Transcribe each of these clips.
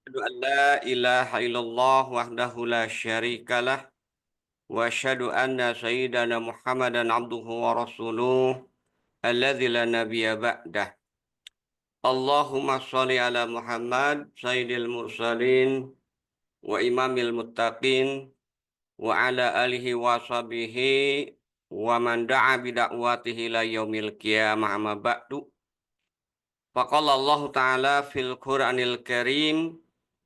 Asyhadu an la ilaha illallah wahdahu la syarikalah wa asyhadu anna sayyidana Muhammadan abduhu wa rasuluh alladzi la nabiyya ba'dah. Allahumma shalli ala Muhammad sayyidil mursalin wa imamil muttaqin wa ala alihi wa sahbihi wa man da'a bi da'watihi la yaumil qiyamah amma ba'du. Faqala Allah Ta'ala fil Qur'anil Karim.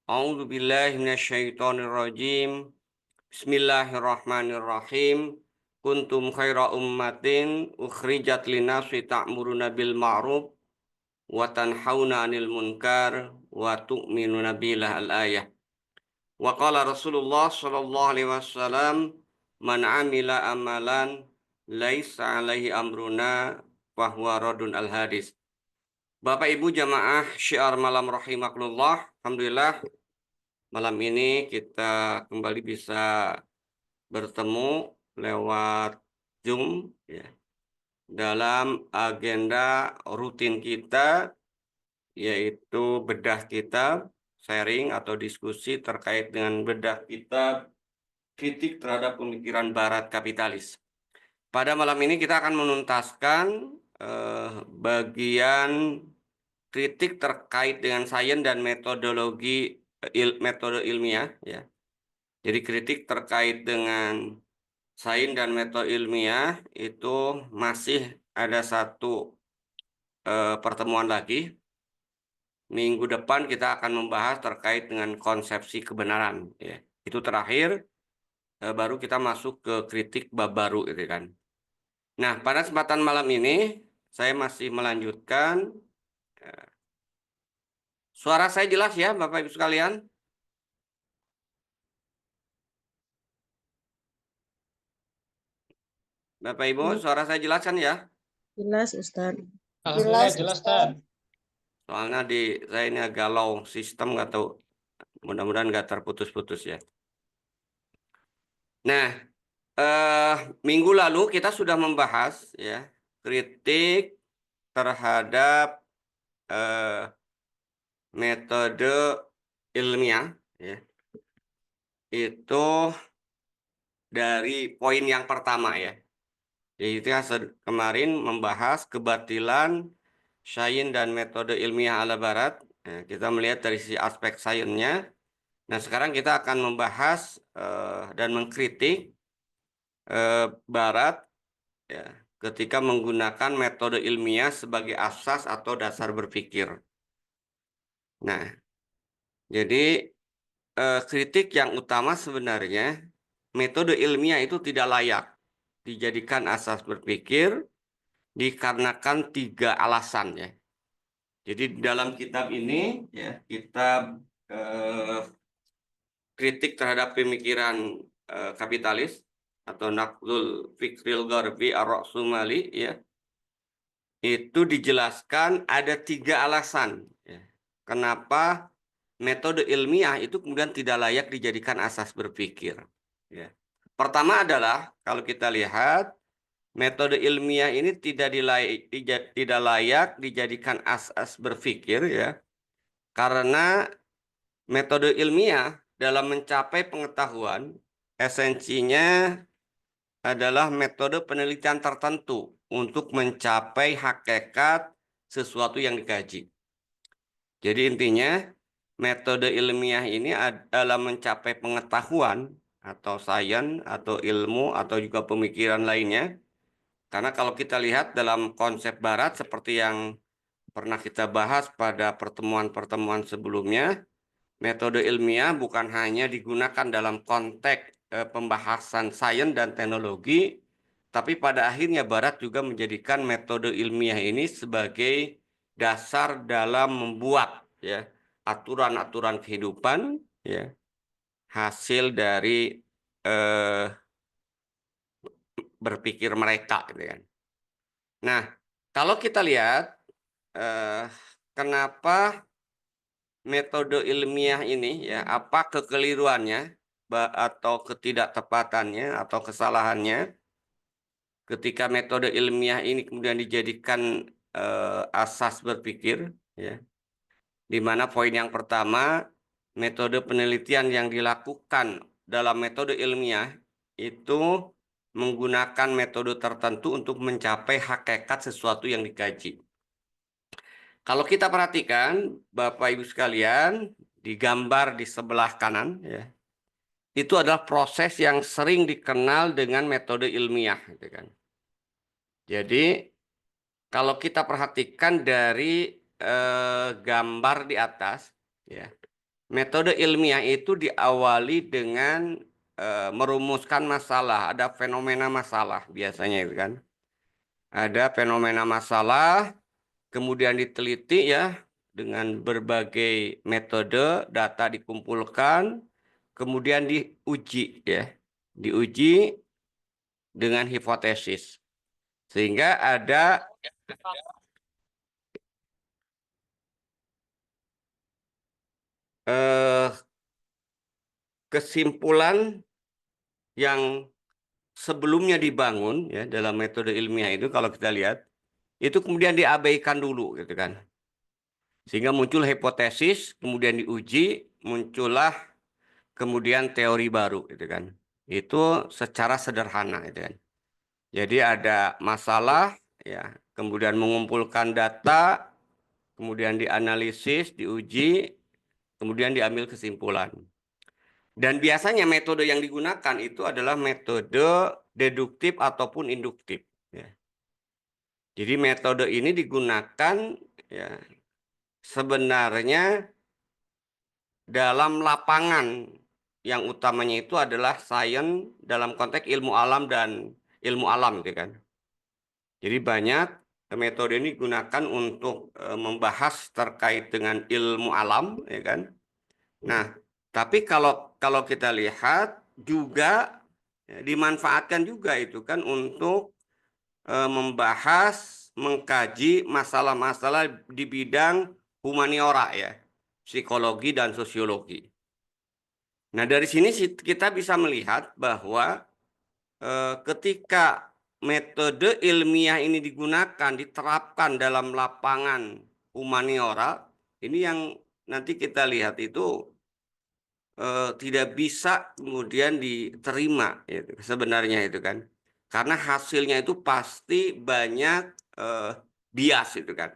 A'udzu billahi minasyaitonir rajim. Bismillahirrahmanirrahim. Kuntum khaira ummatin ukhrijat linasi ta'muruna bil ma'ruf wa tanhauna 'anil munkar wa tu'minuna billah al-ayah. Wa qala Rasulullah sallallahu alaihi wasallam, man 'amila amalan laisa 'alaihi amruna fahuwa radun al-hadis. Bapak Ibu jamaah syiar malam rahimakumullah, alhamdulillah malam ini kita kembali bisa bertemu lewat Zoom ya, dalam agenda rutin kita yaitu bedah kitab, sharing atau diskusi terkait dengan bedah kitab kritik terhadap pemikiran barat kapitalis. Pada malam ini kita akan menuntaskan bagian kritik terkait dengan sains dan metodologi metode ilmiah ya. Jadi kritik terkait dengan sains dan metode ilmiah itu masih ada satu pertemuan lagi. Minggu depan kita akan membahas terkait dengan konsepsi kebenaran ya. Itu terakhir baru kita masuk ke kritik bab baru gitu kan. Nah, pada kesempatan malam ini saya masih melanjutkan. Suara saya jelas ya, Bapak Ibu sekalian? Bapak Ibu, suara saya jelas kan ya? Jelas, Ustaz. Alhamdulillah jelas, Ustaz. Soalnya saya ini agak low sistem, nggak tahu. Mudah-mudahan nggak terputus-putus ya. Nah, minggu lalu kita sudah membahas ya kritik terhadap metode ilmiah ya. Itu dari poin yang pertama ya. Jadi kita kemarin membahas kebatilan sains dan metode ilmiah ala barat. Nah, kita melihat dari sisi aspek sainsnya. Nah, sekarang kita akan membahas dan mengkritik barat ya, ketika menggunakan metode ilmiah sebagai asas atau dasar berpikir. Nah, jadi kritik yang utama sebenarnya metode ilmiah itu tidak layak dijadikan asas berpikir dikarenakan 3 alasan ya. Jadi dalam kitab ini ya, kitab kritik terhadap pemikiran kapitalis atau Naqdul Fikril Gharbi Ar-Ra'sumali ya, itu dijelaskan ada 3 alasan ya, kenapa metode ilmiah itu kemudian tidak layak dijadikan asas berpikir ya. Pertama adalah kalau kita lihat metode ilmiah ini tidak layak dijadikan asas berpikir ya, karena metode ilmiah dalam mencapai pengetahuan esensinya adalah metode penelitian tertentu untuk mencapai hakikat sesuatu yang dikaji. Jadi intinya metode ilmiah ini dalam mencapai pengetahuan atau sains atau ilmu atau juga pemikiran lainnya. Karena kalau kita lihat dalam konsep barat seperti yang pernah kita bahas pada pertemuan-pertemuan sebelumnya, metode ilmiah bukan hanya digunakan dalam konteks pembahasan sains dan teknologi, tapi pada akhirnya barat juga menjadikan metode ilmiah ini sebagai dasar dalam membuat ya aturan-aturan kehidupan ya, hasil dari berpikir mereka gitu kan. Nah, kalau kita lihat kenapa metode ilmiah ini ya, apa kekeliruannya atau ketidaktepatannya atau kesalahannya ketika metode ilmiah ini kemudian dijadikan asas berpikir ya. Di mana poin yang pertama, metode penelitian yang dilakukan dalam metode ilmiah itu menggunakan metode tertentu untuk mencapai hakikat sesuatu yang dikaji. Kalau kita perhatikan, Bapak Ibu sekalian, di gambar di sebelah kanan, ya, itu adalah proses yang sering dikenal dengan metode ilmiah, gitu kan. Jadi, kalau kita perhatikan dari gambar di atas, ya, metode ilmiah itu diawali dengan merumuskan masalah, ada fenomena masalah biasanya itu kan. Ada fenomena masalah, kemudian diteliti ya dengan berbagai metode, data dikumpulkan, kemudian diuji ya. Diuji dengan hipotesis. Sehingga ada kesimpulan yang sebelumnya dibangun ya dalam metode ilmiah itu kalau kita lihat itu kemudian diabaikan dulu gitu kan. Sehingga muncul hipotesis, kemudian diuji, muncullah kemudian teori baru gitu kan. Itu secara sederhana gitu kan. Jadi ada masalah ya, kemudian mengumpulkan data, kemudian dianalisis, diuji, kemudian diambil kesimpulan. Dan biasanya metode yang digunakan itu adalah metode deduktif ataupun induktif. Ya. Jadi metode ini digunakan ya, sebenarnya dalam lapangan yang utamanya itu adalah sains dalam konteks ilmu alam dan ilmu alam gitu kan. Jadi banyak metode ini digunakan untuk membahas terkait dengan ilmu alam ya kan. Nah, tapi kalau kita lihat juga ya, dimanfaatkan juga itu kan untuk membahas, mengkaji masalah-masalah di bidang humaniora ya, psikologi dan sosiologi. Nah, dari sini kita bisa melihat bahwa ketika metode ilmiah ini digunakan, diterapkan dalam lapangan humaniora, ini yang nanti kita lihat itu tidak bisa kemudian diterima itu sebenarnya itu kan. Karena hasilnya itu pasti banyak bias itu kan.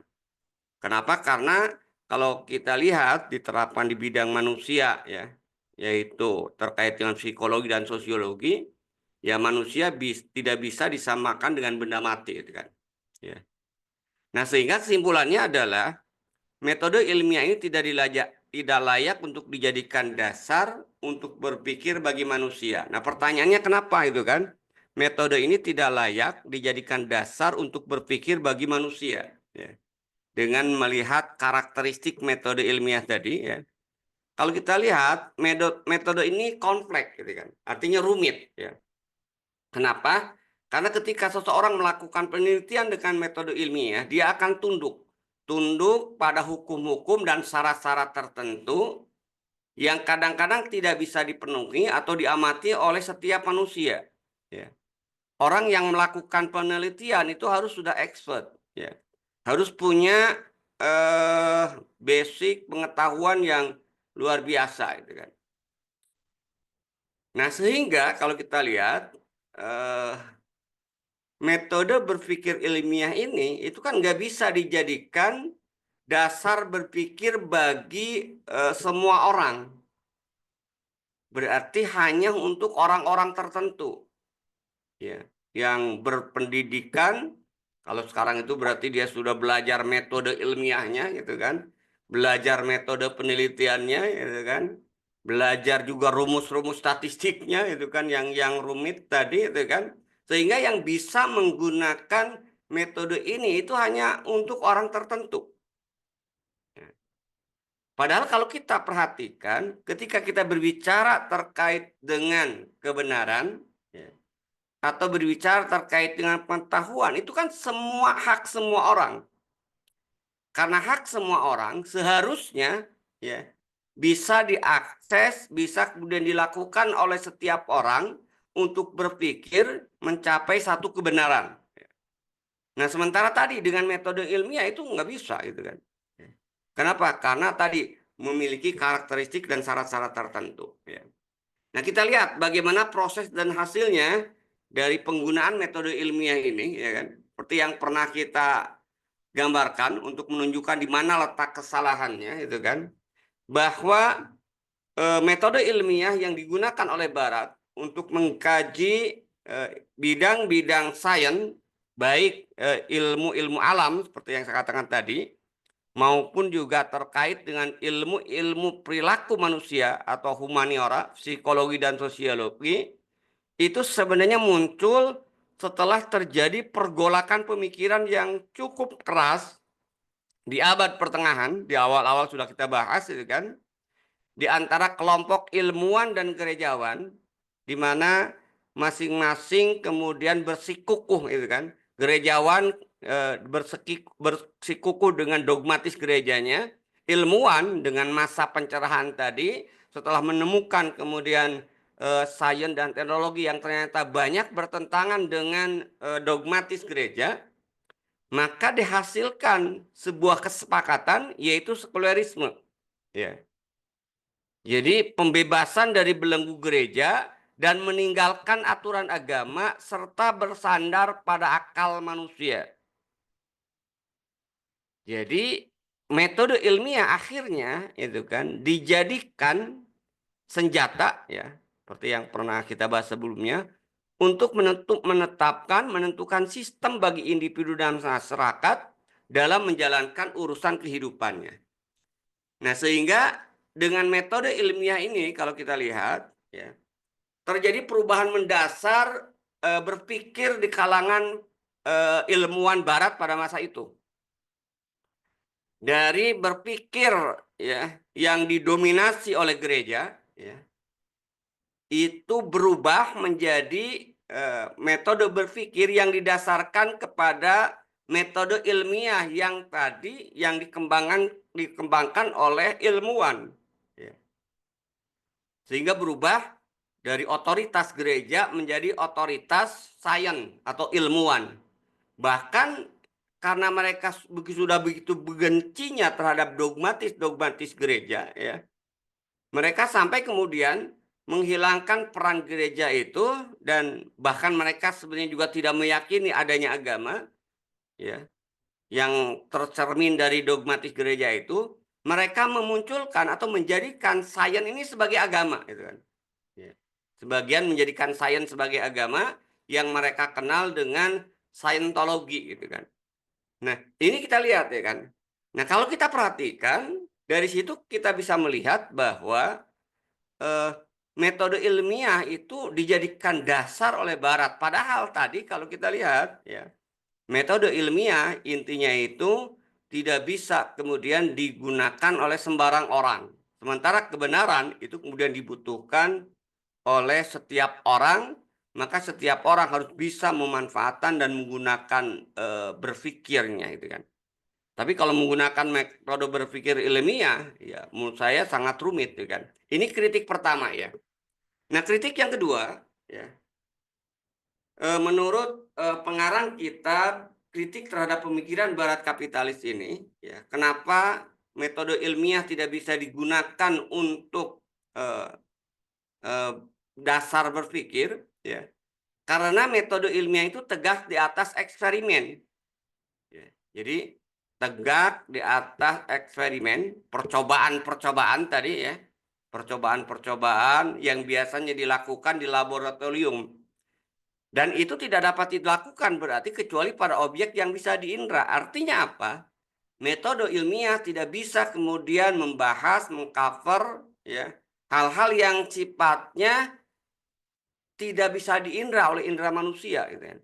Kenapa? Karena kalau kita lihat diterapkan di bidang manusia ya, yaitu terkait dengan psikologi dan sosiologi, ya manusia tidak bisa disamakan dengan benda mati itu kan. Ya. Nah, sehingga kesimpulannya adalah metode ilmiah ini tidak layak untuk dijadikan dasar untuk berpikir bagi manusia. Nah, pertanyaannya kenapa itu kan? Metode ini tidak layak dijadikan dasar untuk berpikir bagi manusia. Ya. Dengan melihat karakteristik metode ilmiah tadi, ya. Kalau kita lihat metode ini kompleks, gitu kan? Artinya rumit. Ya. Kenapa? Karena ketika seseorang melakukan penelitian dengan metode ilmiah, dia akan tunduk pada hukum-hukum dan syarat-syarat tertentu yang kadang-kadang tidak bisa dipenuhi atau diamati oleh setiap manusia. Ya. Orang yang melakukan penelitian itu harus sudah expert, ya. Harus punya basic pengetahuan yang luar biasa, gitu kan. Nah, sehingga kalau kita lihat metode berpikir ilmiah ini itu kan nggak bisa dijadikan dasar berpikir bagi semua orang. Berarti hanya untuk orang-orang tertentu. Ya, yang berpendidikan, kalau sekarang itu berarti dia sudah belajar metode ilmiahnya gitu kan. Belajar metode penelitiannya gitu kan. Belajar juga rumus-rumus statistiknya itu kan yang rumit tadi itu kan. Sehingga yang bisa menggunakan metode ini itu hanya untuk orang tertentu. Padahal kalau kita perhatikan, ketika kita berbicara terkait dengan kebenaran, ya, atau berbicara terkait dengan pengetahuan, itu kan semua hak semua orang. Karena hak semua orang seharusnya ya bisa diakses, bisa kemudian dilakukan oleh setiap orang untuk berpikir mencapai satu kebenaran. Nah, sementara tadi dengan metode ilmiah itu nggak bisa gitu kan. Kenapa? Karena tadi memiliki karakteristik dan syarat-syarat tertentu. Ya. Nah, kita lihat bagaimana proses dan hasilnya dari penggunaan metode ilmiah ini, ya kan? Seperti yang pernah kita gambarkan untuk menunjukkan di mana letak kesalahannya, itu kan? Bahwa metode ilmiah yang digunakan oleh Barat untuk mengkaji bidang-bidang sains, baik ilmu-ilmu alam seperti yang saya katakan tadi, maupun juga terkait dengan ilmu-ilmu perilaku manusia atau humaniora, psikologi dan sosiologi, itu sebenarnya muncul setelah terjadi pergolakan pemikiran yang cukup keras di abad pertengahan, di awal-awal sudah kita bahas itu kan, di antara kelompok ilmuwan dan gerejawan, di mana masing-masing kemudian bersikukuh itu kan, gerejawan bersikukuh dengan dogmatis gerejanya, ilmuwan dengan masa pencerahan tadi setelah menemukan kemudian sains dan teknologi yang ternyata banyak bertentangan dengan dogmatis gereja, maka dihasilkan sebuah kesepakatan yaitu sekulerisme. Ya. Jadi pembebasan dari belenggu gereja dan meninggalkan aturan agama serta bersandar pada akal manusia. Jadi metode ilmiah akhirnya itu kan dijadikan senjata ya, seperti yang pernah kita bahas sebelumnya, untuk menentukan sistem bagi individu dan masyarakat dalam menjalankan urusan kehidupannya. Nah, sehingga dengan metode ilmiah ini kalau kita lihat ya, terjadi perubahan mendasar berpikir di kalangan ilmuwan barat pada masa itu. Dari berpikir ya yang didominasi oleh gereja ya, itu berubah menjadi metode berpikir yang didasarkan kepada metode ilmiah yang tadi yang dikembangkan oleh ilmuwan. Ya. Sehingga berubah dari otoritas gereja menjadi otoritas sains atau ilmuwan. Bahkan karena mereka sudah begitu bencinya terhadap dogmatis gereja, ya, mereka sampai kemudian menghilangkan peran gereja itu dan bahkan mereka sebenarnya juga tidak meyakini adanya agama, ya, yang tercermin dari dogmatis gereja itu. Mereka memunculkan atau menjadikan sains ini sebagai agama, gitu kan. Ya. Sebagian menjadikan sains sebagai agama yang mereka kenal dengan Scientology gitu kan. Nah, ini kita lihat ya kan. Nah, kalau kita perhatikan dari situ kita bisa melihat bahwa metode ilmiah itu dijadikan dasar oleh Barat. Padahal tadi kalau kita lihat ya, metode ilmiah intinya itu tidak bisa kemudian digunakan oleh sembarang orang. Sementara kebenaran itu kemudian dibutuhkan oleh setiap orang, maka setiap orang harus bisa memanfaatkan dan menggunakan berpikirnya itu kan. Tapi kalau menggunakan metode berpikir ilmiah, ya menurut saya sangat rumit itu kan. Ini kritik pertama ya. Nah, kritik yang kedua ya, menurut pengarang kitab kritik terhadap pemikiran Barat kapitalis ini, ya, kenapa metode ilmiah tidak bisa digunakan untuk dasar berpikir, ya, karena metode ilmiah itu tegak di atas eksperimen. Ya, jadi tegak di atas eksperimen, percobaan-percobaan tadi ya, percobaan-percobaan yang biasanya dilakukan di laboratorium. Dan itu tidak dapat dilakukan berarti kecuali pada objek yang bisa diindra. Artinya apa? Metode ilmiah tidak bisa kemudian membahas, mengcover ya, hal-hal yang sifatnya tidak bisa diindra oleh indera manusia gitu kan.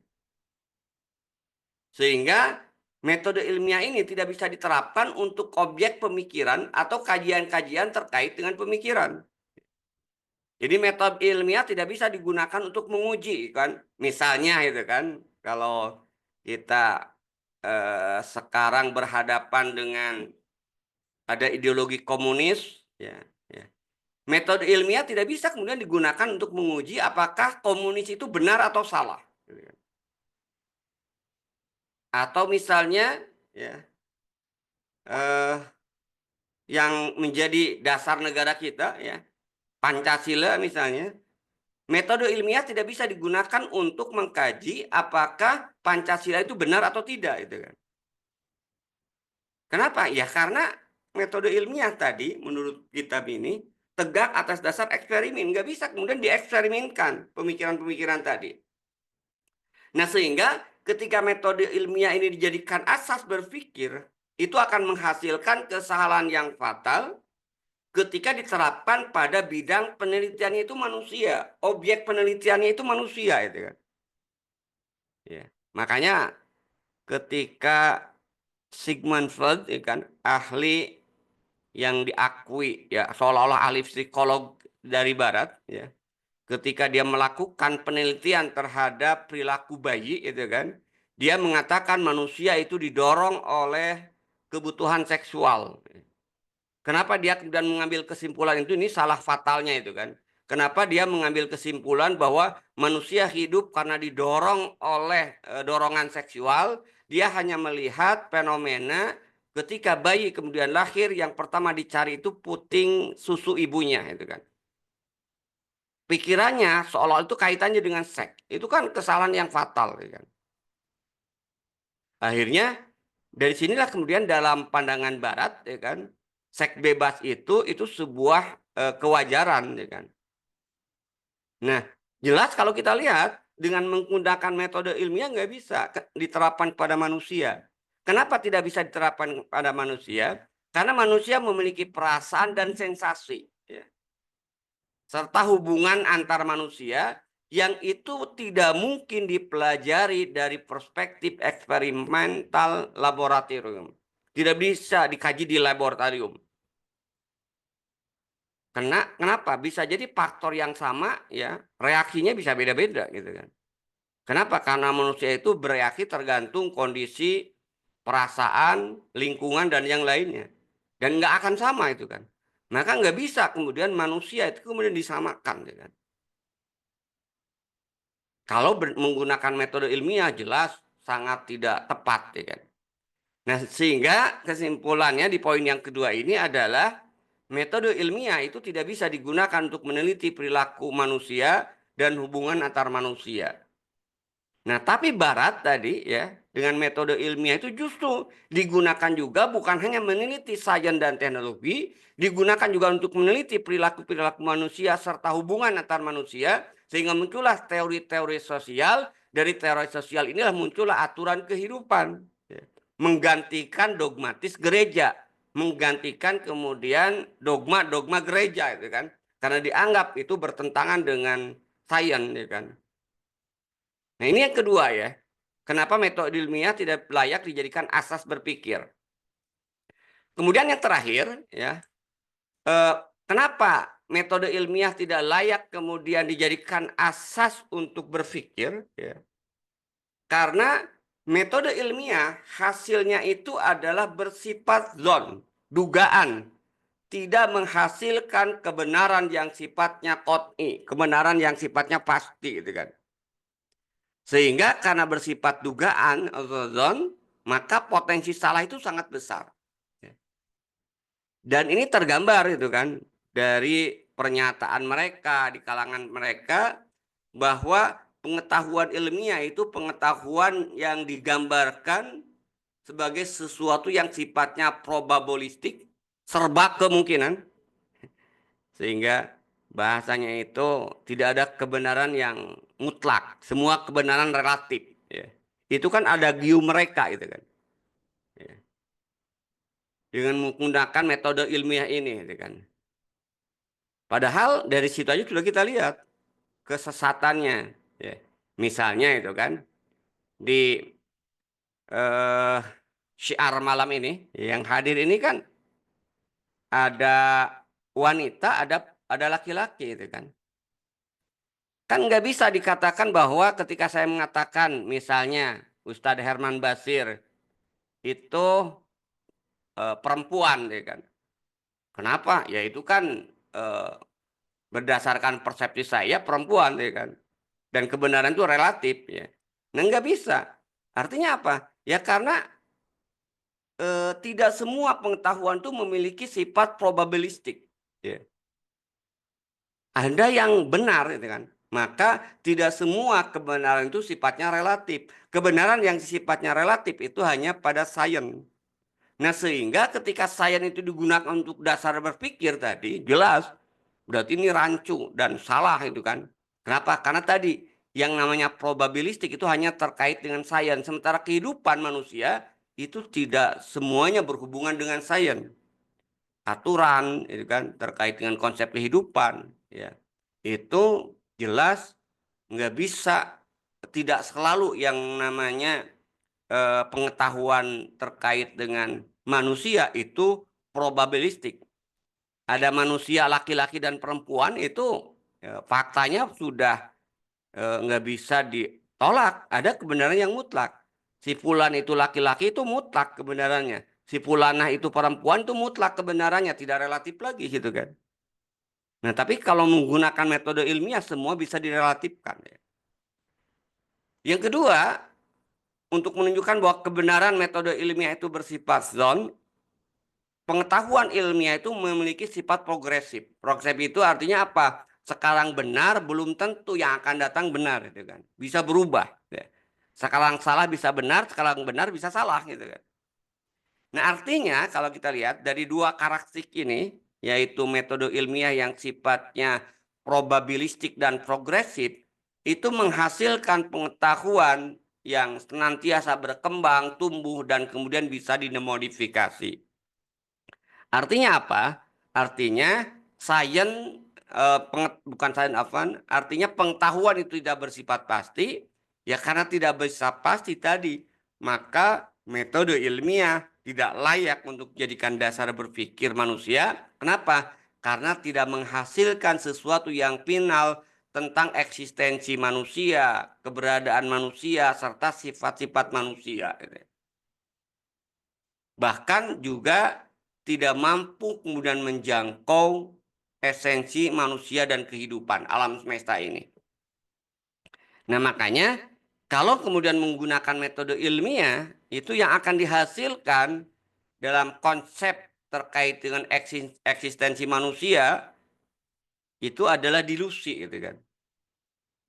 Sehingga metode ilmiah ini tidak bisa diterapkan untuk objek pemikiran atau kajian-kajian terkait dengan pemikiran. Jadi metode ilmiah tidak bisa digunakan untuk menguji kan. Misalnya itu kan, kalau kita sekarang berhadapan dengan ada ideologi komunis, ya, ya. Metode ilmiah tidak bisa kemudian digunakan untuk menguji apakah komunis itu benar atau salah. Gitu kan. Atau misalnya, ya, yang menjadi dasar negara kita, ya, Pancasila misalnya, metode ilmiah tidak bisa digunakan untuk mengkaji apakah Pancasila itu benar atau tidak, itu kan. Kenapa? Ya karena metode ilmiah tadi menurut kitab ini tegak atas dasar eksperimen, nggak bisa kemudian dieksperimenkan pemikiran-pemikiran tadi. Nah, sehingga ketika metode ilmiah ini dijadikan asas berpikir, itu akan menghasilkan kesalahan yang fatal ketika diterapkan pada bidang penelitiannya itu manusia, objek penelitiannya itu manusia, itu kan. Ya. Makanya ketika Sigmund Freud, ya kan, ahli yang diakui ya seolah-olah ahli psikolog dari Barat, ya, ketika dia melakukan penelitian terhadap perilaku bayi, itu kan, dia mengatakan manusia itu didorong oleh kebutuhan seksual. Kenapa dia kemudian mengambil kesimpulan itu? Ini salah fatalnya itu kan. Kenapa dia mengambil kesimpulan bahwa manusia hidup karena didorong oleh dorongan seksual? Dia hanya melihat fenomena ketika bayi kemudian lahir, yang pertama dicari itu puting susu ibunya, itu kan. Pikirannya seolah itu kaitannya dengan seks. Itu kan kesalahan yang fatal, ya kan. Akhirnya dari sinilah kemudian dalam pandangan Barat, ya kan, seks bebas itu sebuah kewajaran, ya kan. Nah, jelas kalau kita lihat dengan menggunakan metode ilmiah nggak bisa diterapkan pada manusia. Kenapa tidak bisa diterapkan pada manusia? Karena manusia memiliki perasaan dan sensasi, ya, serta hubungan antar manusia yang itu tidak mungkin dipelajari dari perspektif eksperimental laboratorium. Tidak bisa dikaji di laboratorium. Kenapa? Bisa jadi faktor yang sama, ya, reaksinya bisa beda-beda, gitu kan. Kenapa? Karena manusia itu bereaksi tergantung kondisi, perasaan, lingkungan, dan yang lainnya. Dan nggak akan sama itu kan. Maka nggak bisa kemudian manusia itu kemudian disamakan, ya kan. Kalau menggunakan metode ilmiah jelas sangat tidak tepat, ya kan. Nah, sehingga kesimpulannya di poin yang kedua ini adalah metode ilmiah itu tidak bisa digunakan untuk meneliti perilaku manusia dan hubungan antar manusia. Nah, tapi Barat tadi, ya, dengan metode ilmiah itu justru digunakan juga bukan hanya meneliti sains dan teknologi, digunakan juga untuk meneliti perilaku-perilaku manusia serta hubungan antar manusia, sehingga muncullah teori-teori sosial. Dari teori sosial inilah muncullah aturan kehidupan, ya, menggantikan dogmatis gereja, menggantikan kemudian dogma-dogma gereja, itu kan, karena dianggap itu bertentangan dengan sains, ya kan. Nah, ini yang kedua, ya. Kenapa metode ilmiah tidak layak dijadikan asas berpikir? Kemudian yang terakhir, ya, kenapa metode ilmiah tidak layak kemudian dijadikan asas untuk berpikir? Ya. Karena metode ilmiah hasilnya itu adalah bersifat zon, dugaan, tidak menghasilkan kebenaran yang sifatnya qot'i, kebenaran yang sifatnya pasti, gitu kan. Sehingga karena bersifat dugaan atau zon, maka potensi salah itu sangat besar. Dan ini tergambar itu kan dari pernyataan mereka di kalangan mereka bahwa pengetahuan ilmiah itu pengetahuan yang digambarkan sebagai sesuatu yang sifatnya probabilistik, serba kemungkinan, sehingga bahasanya itu tidak ada kebenaran yang mutlak, semua kebenaran relatif, ya. Itu kan ada view mereka itu kan, ya. Dengan menggunakan metode ilmiah ini, gitu kan. Padahal dari situ aja sudah kita lihat kesesatannya, ya. Misalnya itu kan di syiar malam ini yang hadir ini kan ada wanita, ada laki-laki, itu kan. Kan nggak bisa dikatakan bahwa ketika saya mengatakan misalnya Ustadz Herman Basir itu perempuan, ya kan. Kenapa? Ya itu kan berdasarkan persepsi saya perempuan, ya kan. Dan kebenaran itu relatif, ya. Nah, nggak bisa. Artinya apa? Ya karena tidak semua pengetahuan itu memiliki sifat probabilistik. Ya. Ada yang benar, gitu kan. Maka tidak semua kebenaran itu sifatnya relatif. Kebenaran yang sifatnya relatif itu hanya pada sains. Nah, sehingga ketika sains itu digunakan untuk dasar berpikir tadi, jelas berarti ini rancu dan salah itu kan. Kenapa? Karena tadi yang namanya probabilistik itu hanya terkait dengan sains. Sementara kehidupan manusia itu tidak semuanya berhubungan dengan sains. Aturan itu kan terkait dengan konsep kehidupan, ya. Itu jelas nggak bisa, tidak selalu yang namanya pengetahuan terkait dengan manusia itu probabilistik. Ada manusia laki-laki dan perempuan itu faktanya sudah nggak bisa ditolak. Ada kebenaran yang mutlak. Si fulan itu laki-laki itu mutlak kebenarannya. Si fulanah itu perempuan itu mutlak kebenarannya, tidak relatif lagi gitu kan. Nah, tapi kalau menggunakan metode ilmiah semua bisa direlatifkan. Ya. Yang kedua, untuk menunjukkan bahwa kebenaran metode ilmiah itu bersifat zon, pengetahuan ilmiah itu memiliki sifat progresif. Progresif itu artinya apa? Sekarang benar belum tentu yang akan datang benar, gitu kan. Bisa berubah. Ya. Sekarang salah bisa benar, sekarang benar bisa salah, gitu kan. Nah, artinya kalau kita lihat dari dua karakteristik ini, yaitu metode ilmiah yang sifatnya probabilistik dan progresif, itu menghasilkan pengetahuan yang senantiasa berkembang, tumbuh, dan kemudian bisa dimodifikasi. Artinya apa? Artinya sains, bukan sains apa? Artinya pengetahuan itu tidak bersifat pasti, ya karena tidak bisa pasti tadi, maka metode ilmiah tidak layak untuk dijadikan dasar berpikir manusia. Kenapa? Karena tidak menghasilkan sesuatu yang final tentang eksistensi manusia, keberadaan manusia, serta sifat-sifat manusia. Bahkan juga tidak mampu kemudian menjangkau esensi manusia dan kehidupan alam semesta ini. Nah, makanya kalau kemudian menggunakan metode ilmiah, itu yang akan dihasilkan dalam konsep terkait dengan eksistensi manusia itu adalah dilusi, gitu kan.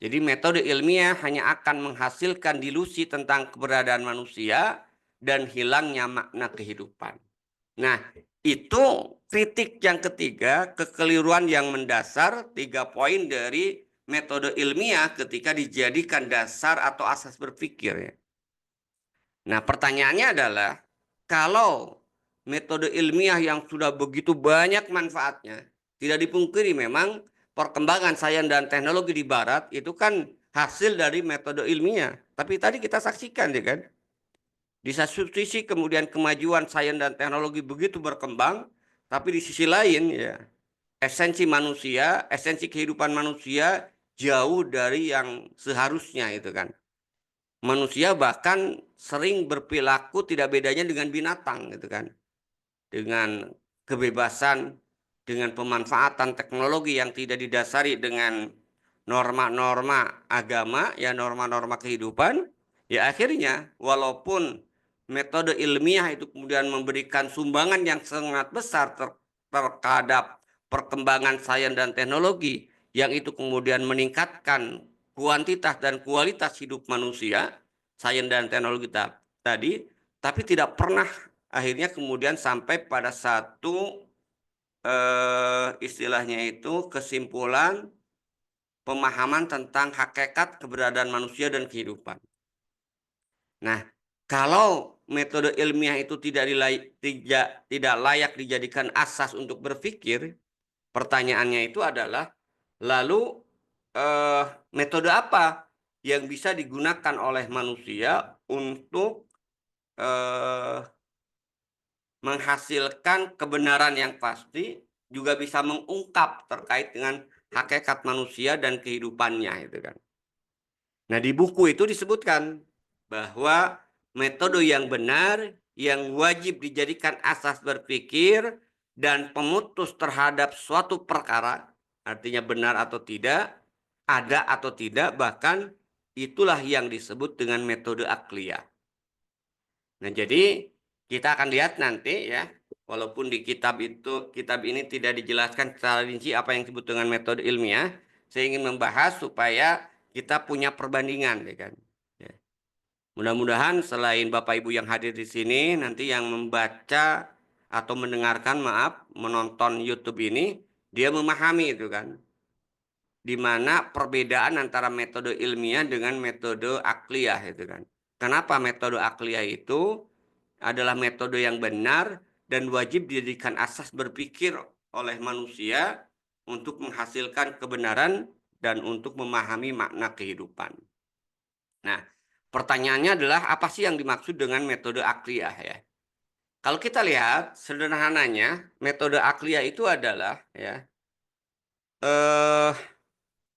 Jadi metode ilmiah hanya akan menghasilkan dilusi tentang keberadaan manusia dan hilangnya makna kehidupan. Nah, itu kritik yang ketiga, kekeliruan yang mendasar 3 poin dari metode ilmiah ketika dijadikan dasar atau asas berpikir. Ya. Nah, pertanyaannya adalah, kalau metode ilmiah yang sudah begitu banyak manfaatnya, tidak dipungkiri memang perkembangan sains dan teknologi di Barat itu kan hasil dari metode ilmiah. Tapi tadi kita saksikan, ya kan? Di satu sisi kemudian kemajuan sains dan teknologi begitu berkembang, tapi di sisi lain ya esensi manusia, esensi kehidupan manusia jauh dari yang seharusnya itu kan. Manusia bahkan sering berperilaku tidak bedanya dengan binatang gitu kan. Dengan kebebasan, dengan pemanfaatan teknologi yang tidak didasari dengan norma-norma agama, ya norma-norma kehidupan, ya akhirnya walaupun metode ilmiah itu kemudian memberikan sumbangan yang sangat besar terhadap perkembangan sains dan teknologi, yang itu kemudian meningkatkan kuantitas dan kualitas hidup manusia, sains dan teknologi tadi, tapi tidak pernah akhirnya kemudian sampai pada satu istilahnya itu kesimpulan pemahaman tentang hakikat keberadaan manusia dan kehidupan. Nah, kalau metode ilmiah itu tidak layak dijadikan asas untuk berpikir, pertanyaannya itu adalah, lalu metode apa yang bisa digunakan oleh manusia untuk menghasilkan kebenaran yang pasti, juga bisa mengungkap terkait dengan hakikat manusia dan kehidupannya itu kan. Nah, di buku itu disebutkan bahwa metode yang benar yang wajib dijadikan asas berpikir dan pemutus terhadap suatu perkara, artinya benar atau tidak, ada atau tidak, bahkan itulah yang disebut dengan metode akliyah. Nah, jadi Kita akan lihat nanti ya, walaupun di kitab ini tidak dijelaskan secara rinci apa yang disebut dengan metode ilmiah, saya ingin membahas supaya kita punya perbandingan, ya kan. Ya. Mudah-mudahan selain Bapak Ibu yang hadir di sini, nanti yang membaca atau mendengarkan, menonton YouTube ini, dia memahami itu kan, di mana perbedaan antara metode ilmiah dengan metode akliyah itu kan. Kenapa metode akliyah itu adalah metode yang benar dan wajib dijadikan asas berpikir oleh manusia untuk menghasilkan kebenaran dan untuk memahami makna kehidupan. Nah, pertanyaannya adalah apa sih yang dimaksud dengan metode akliyah ya? Kalau kita lihat sederhananya, metode akliyah itu adalah ya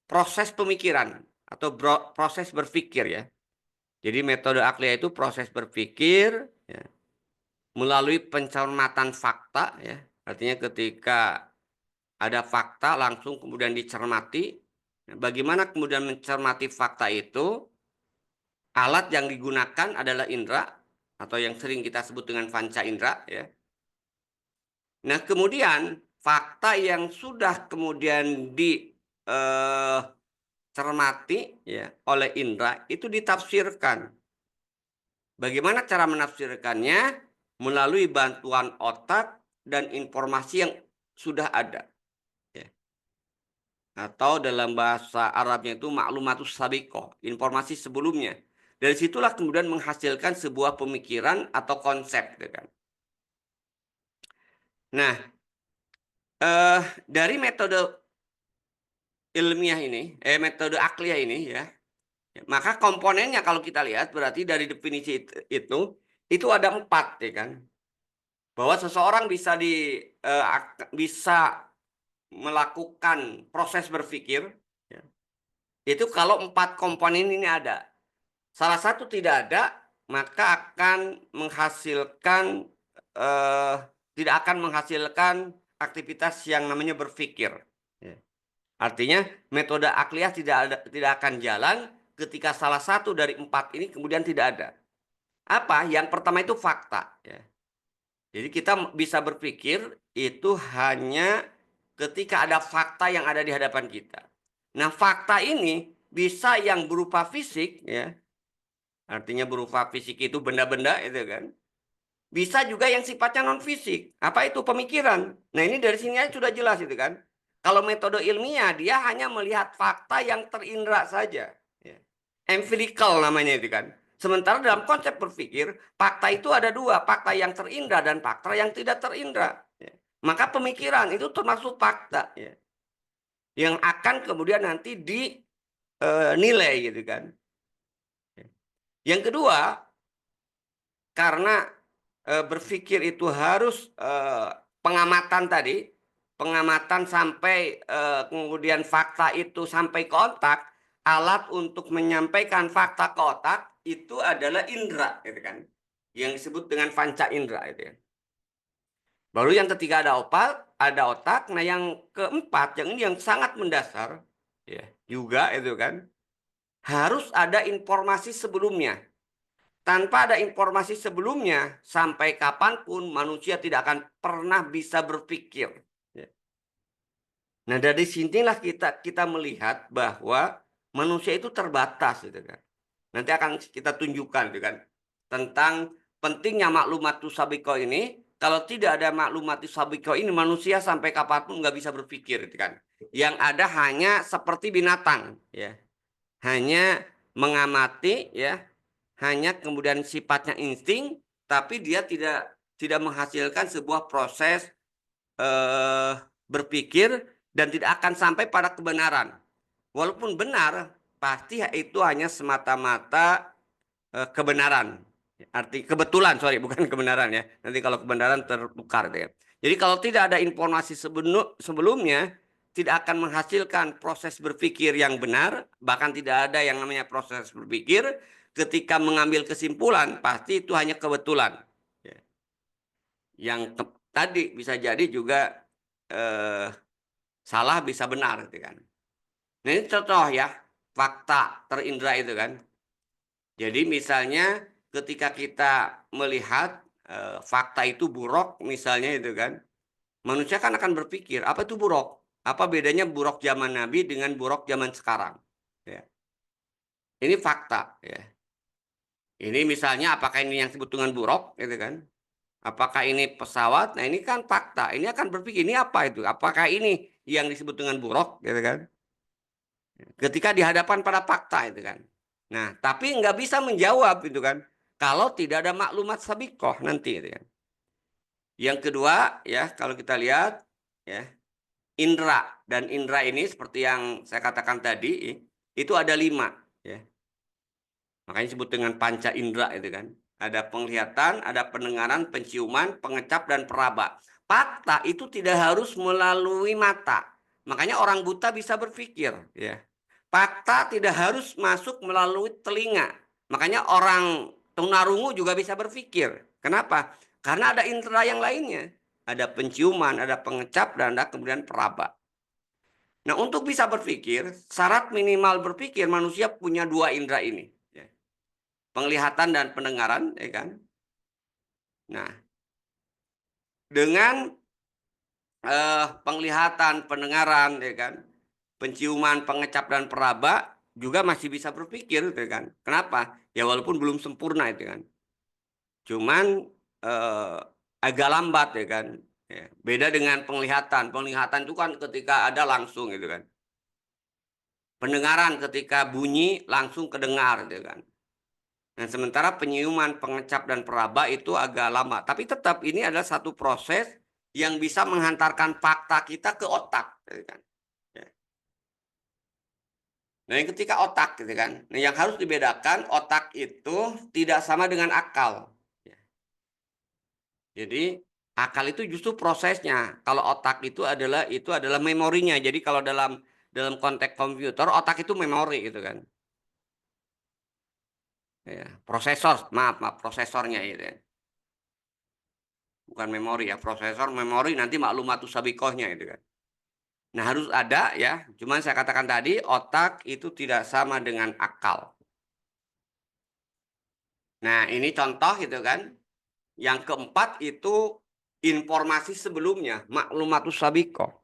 proses pemikiran atau proses berpikir ya. Jadi metode akliyah itu proses berpikir ya, melalui pencermatan fakta ya. Artinya ketika ada fakta langsung kemudian dicermati. Bagaimana kemudian mencermati fakta itu? Alat yang digunakan adalah indera atau yang sering kita sebut dengan panca indera ya. Nah, kemudian fakta yang sudah kemudian dicermati ya oleh indera itu ditafsirkan. Bagaimana cara menafsirkannya? Melalui bantuan otak dan informasi yang sudah ada. Ya. Atau dalam bahasa Arabnya itu maklumatus sabiqah, informasi sebelumnya. Dari situlah kemudian menghasilkan sebuah pemikiran atau konsep. Gitu kan. Nah, dari metode ilmiah ini, metode akliyah ini ya, maka komponennya kalau kita lihat berarti dari definisi itu ada 4 ya kan. Bahwa seseorang bisa melakukan proses berpikir ya, itu kalau 4 komponen ini ada. Salah satu tidak ada, maka tidak akan menghasilkan aktivitas yang namanya berpikir. Ya. Artinya metode akliyah tidak akan jalan ketika salah satu dari 4 ini kemudian tidak ada. Apa? Yang pertama itu fakta. Ya. Jadi kita bisa berpikir itu hanya ketika ada fakta yang ada di hadapan kita. Nah, fakta ini bisa yang berupa fisik, ya. Artinya berupa fisik itu benda-benda itu kan. Bisa juga yang sifatnya non fisik. Apa itu? Pemikiran. Nah, ini dari sini aja sudah jelas itu kan. Kalau metode ilmiah dia hanya melihat fakta yang terindra saja. Ya. Empirical namanya itu kan. Sementara dalam konsep berpikir, fakta itu ada 2, fakta yang terindra dan fakta yang tidak terindra. Ya. Maka pemikiran itu termasuk fakta. Ya. Yang akan kemudian nanti dinilai gitu kan. Yang kedua, karena berpikir itu harus pengamatan tadi, pengamatan sampai kemudian fakta itu sampai ke otak, alat untuk menyampaikan fakta ke otak itu adalah indera, gitu kan, yang disebut dengan panca indera itu ya. Baru yang ketiga ada otak. Nah yang keempat, yang ini yang sangat mendasar, ya juga itu kan, harus ada informasi sebelumnya. Tanpa ada informasi sebelumnya, sampai kapanpun manusia tidak akan pernah bisa berpikir. Nah, dari sinilah kita melihat bahwa manusia itu terbatas, gitu kan. Nanti akan kita tunjukkan, gitu kan, tentang pentingnya maklumatus sabiqah ini. Kalau tidak ada maklumatus sabiqah ini, manusia sampai kapanpun nggak bisa berpikir, gitu kan. Yang ada hanya seperti binatang, ya, hanya mengamati, ya. Hanya kemudian sifatnya insting, tapi dia tidak menghasilkan sebuah proses berpikir dan tidak akan sampai pada kebenaran. Walaupun benar, pasti itu hanya semata-mata kebenaran. Arti kebetulan, bukan kebenaran ya. Nanti kalau kebenaran tertukar ya. Jadi kalau tidak ada informasi sebelumnya, tidak akan menghasilkan proses berpikir yang benar, bahkan tidak ada yang namanya proses berpikir. Ketika mengambil kesimpulan, pasti itu hanya kebetulan. Ya. Yang tadi bisa jadi juga salah, bisa benar, gitu kan. Nah, ini contoh ya, fakta terindra itu kan. Jadi misalnya ketika kita melihat fakta itu buruk misalnya itu kan, manusia kan akan berpikir, apa itu buruk? Apa bedanya buruk zaman Nabi dengan buruk zaman sekarang? Ya. Ini fakta. Ya. Ini misalnya apakah ini yang disebut dengan buruk, gitu kan? Apakah ini pesawat? Nah ini kan fakta. Ini akan berpikir ini apa itu? Apakah ini yang disebut dengan buruk, gitu kan? Ketika dihadapan pada fakta itu kan. Nah, tapi nggak bisa menjawab itu kan. Kalau tidak ada maklumat sabikoh nanti itu kan. Yang kedua ya kalau kita lihat ya indra dan indra ini seperti yang saya katakan tadi itu ada 5 ya. Makanya disebut dengan panca indra itu kan. Ada penglihatan, ada pendengaran, penciuman, pengecap dan peraba. Fakta itu tidak harus melalui mata. Makanya orang buta bisa berpikir ya. Fakta tidak harus masuk melalui telinga. Makanya orang tunarungu juga bisa berpikir. Kenapa? Karena ada indera yang lainnya. Ada penciuman, ada pengecap, dan ada kemudian peraba. Nah, untuk bisa berpikir, syarat minimal berpikir manusia punya 2 indera ini. Penglihatan dan pendengaran, ya kan? Nah, dengan penglihatan, pendengaran, ya kan? Penciuman, pengecap dan peraba juga masih bisa berpikir, gitu kan? Kenapa? Ya walaupun belum sempurna itu kan. Cuman agak lambat ya kan. Ya. Beda dengan penglihatan. Penglihatan itu kan ketika ada langsung gitu kan. Pendengaran ketika bunyi langsung kedengar gitu kan. Nah, sementara penciuman, pengecap dan peraba itu agak lama. Tapi tetap ini adalah satu proses yang bisa menghantarkan fakta kita ke otak gitu kan. Nah, yang ketika otak gitu kan. Nah, yang harus dibedakan otak itu tidak sama dengan akal. Jadi akal itu justru prosesnya. Kalau otak itu adalah memorinya. Jadi kalau dalam konteks komputer otak itu memori gitu kan. Ya, prosesor, maaf prosesornya itu ya. Bukan memori ya, prosesor memori nanti maklumat sabikohnya itu kan. Nah, harus ada ya. Cuman saya katakan tadi otak itu tidak sama dengan akal. Nah, ini contoh gitu kan. Yang keempat itu informasi sebelumnya, maklumat sabikoh.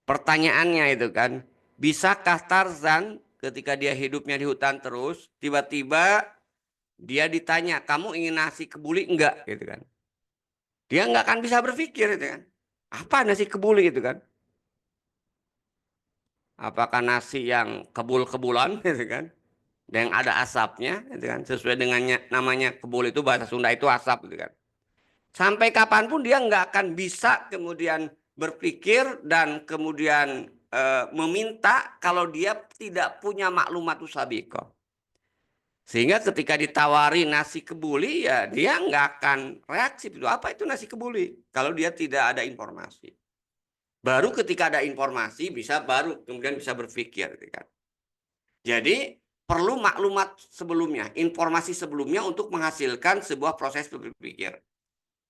Pertanyaannya itu kan, bisakah Tarzan ketika dia hidupnya di hutan terus, tiba-tiba dia ditanya, kamu ingin nasi kebuli enggak? Gitu kan. Dia nggak akan bisa berpikir itu kan. Apa nasi kebuli itu kan? Apakah nasi yang kebul-kebulan gitu kan? Yang ada asapnya gitu kan? Sesuai dengan namanya kebul itu bahasa Sunda itu asap gitu kan. Sampai kapanpun dia nggak akan bisa kemudian berpikir dan kemudian meminta kalau dia tidak punya maklumat sabiqah. Sehingga ketika ditawari nasi kebuli ya dia nggak akan reaksi itu apa itu nasi kebuli kalau dia tidak ada informasi. Baru ketika ada informasi baru kemudian bisa berpikir gitu kan. Jadi perlu maklumat sebelumnya, informasi sebelumnya untuk menghasilkan sebuah proses berpikir.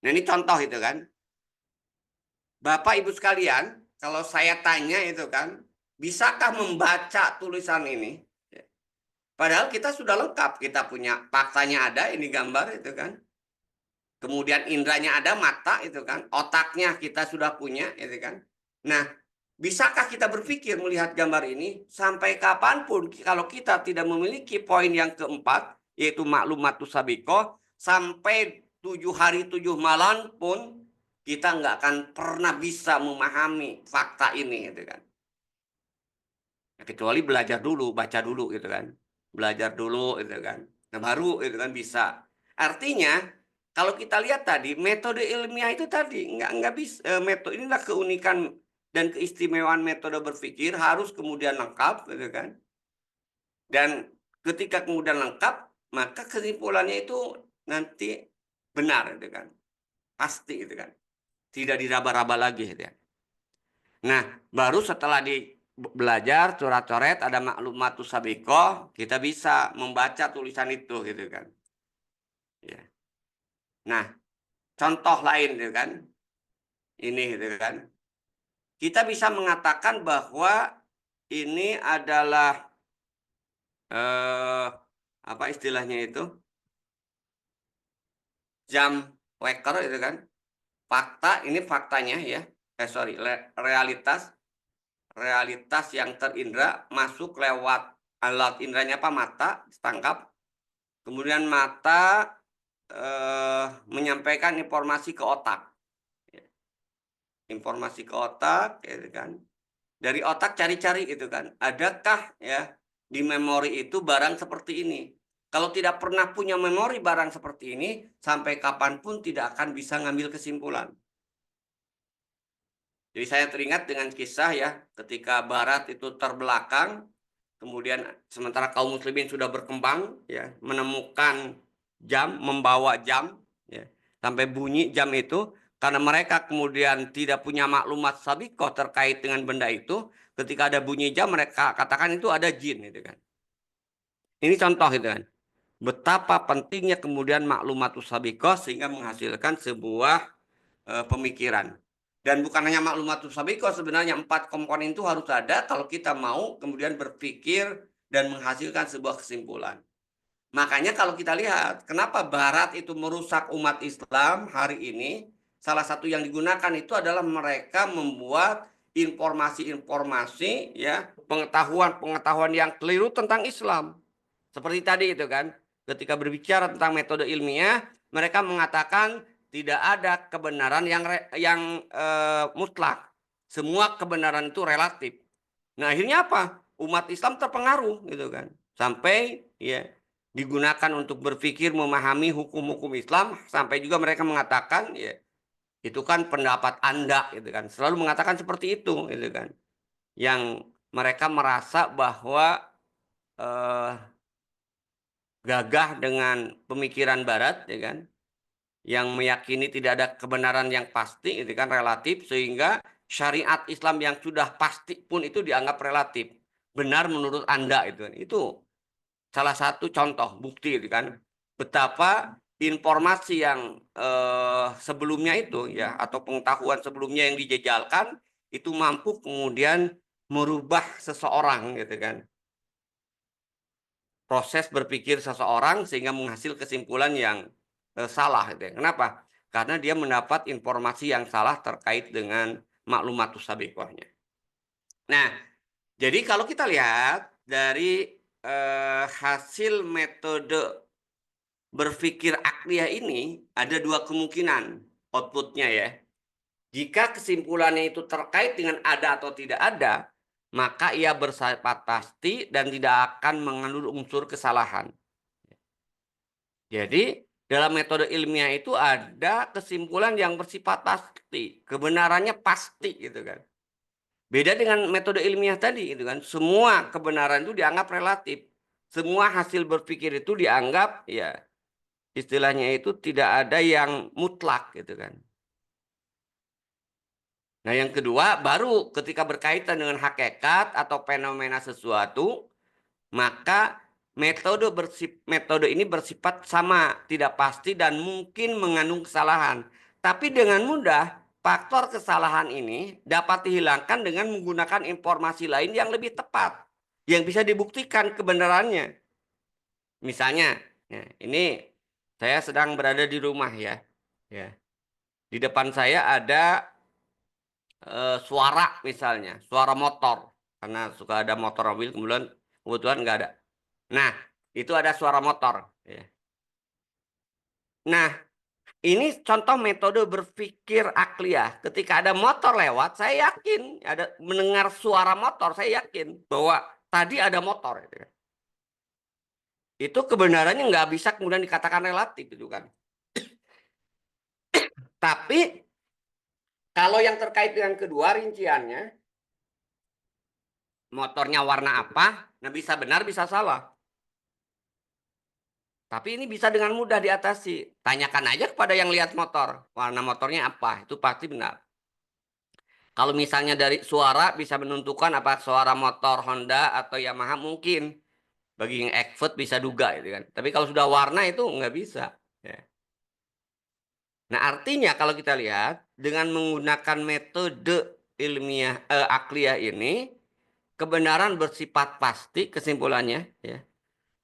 Nah ini contoh itu kan. Bapak Ibu sekalian, kalau saya tanya itu kan, bisakah membaca tulisan ini? Padahal kita sudah lengkap, kita punya faktanya ada, ini gambar itu kan. Kemudian indranya ada, mata itu kan, otaknya kita sudah punya itu kan. Nah, bisakah kita berpikir melihat gambar ini sampai kapanpun kalau kita tidak memiliki poin yang keempat, yaitu maklumat sabikoh, sampai 7 hari 7 malam pun kita nggak akan pernah bisa memahami fakta ini gitu kan. Ya, kecuali belajar dulu, baca dulu gitu kan. Belajar dulu gitu kan. Nah, baru itu kan bisa. Artinya kalau kita lihat tadi metode ilmiah itu tadi nggak bisa metode inilah keunikan dan keistimewaan metode berpikir harus kemudian lengkap gitu kan. Dan ketika kemudian lengkap maka kesimpulannya itu nanti benar gitu kan. Pasti gitu kan. Tidak diraba-raba lagi gitu ya. Nah, baru setelah belajar coret-coret ada maklumat sabikoh, kita bisa membaca tulisan itu gitu kan. Ya. Nah, contoh lain gitu kan. Ini gitu kan. Kita bisa mengatakan bahwa ini adalah apa istilahnya itu? jam waker itu kan. Fakta ini faktanya ya. Realitas yang terindra masuk lewat alat indranya apa? Mata, tangkap. Kemudian mata menyampaikan informasi ke otak. Informasi ke otak gitu kan. Dari otak cari-cari gitu kan. Adakah ya di memori itu barang seperti ini? Kalau tidak pernah punya memori barang seperti ini, sampai kapanpun tidak akan bisa ngambil kesimpulan. Jadi saya teringat dengan kisah ya, ketika Barat itu terbelakang, kemudian sementara kaum muslimin sudah berkembang ya, menemukan jam, membawa jam ya, sampai bunyi jam itu karena mereka kemudian tidak punya maklumat sabiqah terkait dengan benda itu, ketika ada bunyi jam mereka katakan itu ada jin gitu kan. Ini contoh itu kan. Betapa pentingnya kemudian maklumatus sabiqah sehingga menghasilkan sebuah pemikiran. Dan bukan hanya maklumatus sabiqah, sebenarnya 4 komponen itu harus ada kalau kita mau kemudian berpikir dan menghasilkan sebuah kesimpulan. Makanya kalau kita lihat kenapa Barat itu merusak umat Islam hari ini, salah satu yang digunakan itu adalah mereka membuat informasi-informasi ya, pengetahuan-pengetahuan yang keliru tentang Islam. Seperti tadi itu kan, ketika berbicara tentang metode ilmiah, mereka mengatakan tidak ada kebenaran yang mutlak. Semua kebenaran itu relatif. Nah, akhirnya apa? Umat Islam terpengaruh gitu kan. Sampai ya digunakan untuk berpikir memahami hukum-hukum Islam, sampai juga mereka mengatakan ya itu kan pendapat Anda gitu kan. Selalu mengatakan seperti itu gitu kan. Yang mereka merasa bahwa gagah dengan pemikiran Barat ya kan, yang meyakini tidak ada kebenaran yang pasti itu kan, relatif, sehingga syariat Islam yang sudah pasti pun itu dianggap relatif, benar menurut Anda itu kan. Itu salah satu contoh bukti itu kan, betapa informasi yang sebelumnya itu ya, atau pengetahuan sebelumnya yang dijejalkan itu mampu kemudian merubah seseorang gitu kan, proses berpikir seseorang sehingga menghasil kesimpulan yang salah gitu ya. Kenapa? Karena dia mendapat informasi yang salah terkait dengan maklumatus sabiqahnya. Nah, jadi kalau kita lihat dari hasil metode berpikir akliyah ini ada 2 kemungkinan outputnya ya. Jika kesimpulannya itu terkait dengan ada atau tidak ada, maka ia bersifat pasti dan tidak akan mengandung unsur kesalahan. Jadi dalam metode ilmiah itu ada kesimpulan yang bersifat pasti, kebenarannya pasti gitu kan. Beda dengan metode ilmiah tadi gitu kan, semua kebenaran itu dianggap relatif. Semua hasil berpikir itu dianggap ya istilahnya itu tidak ada yang mutlak gitu kan. Nah, yang kedua baru ketika berkaitan dengan hakikat atau fenomena sesuatu, maka metode ini bersifat sama, tidak pasti dan mungkin mengandung kesalahan. Tapi dengan mudah faktor kesalahan ini dapat dihilangkan dengan menggunakan informasi lain yang lebih tepat, yang bisa dibuktikan kebenarannya. Misalnya, ya, ini saya sedang berada di rumah ya. Di depan saya ada suara misalnya, suara motor. Karena suka ada motor mobil, kebetulan nggak ada. Nah, itu ada suara motor. Ya. Nah, ini contoh metode berpikir akliyah. Ketika ada motor lewat, saya yakin ada mendengar suara motor, saya yakin bahwa tadi ada motor. Itu kebenarannya nggak bisa kemudian dikatakan relatif itu kan. Tapi kalau yang terkait dengan kedua rinciannya, motornya warna apa, nah bisa benar bisa salah. Tapi ini bisa dengan mudah diatasi. Tanyakan aja kepada yang lihat motor. Warna motornya apa? Itu pasti benar. Kalau misalnya dari suara bisa menentukan apa suara motor Honda atau Yamaha mungkin. Bagi yang expert bisa duga gitu kan. Tapi kalau sudah warna itu nggak bisa. Ya. Nah artinya kalau kita lihat dengan menggunakan metode ilmiah akliyah ini, kebenaran bersifat pasti kesimpulannya ya.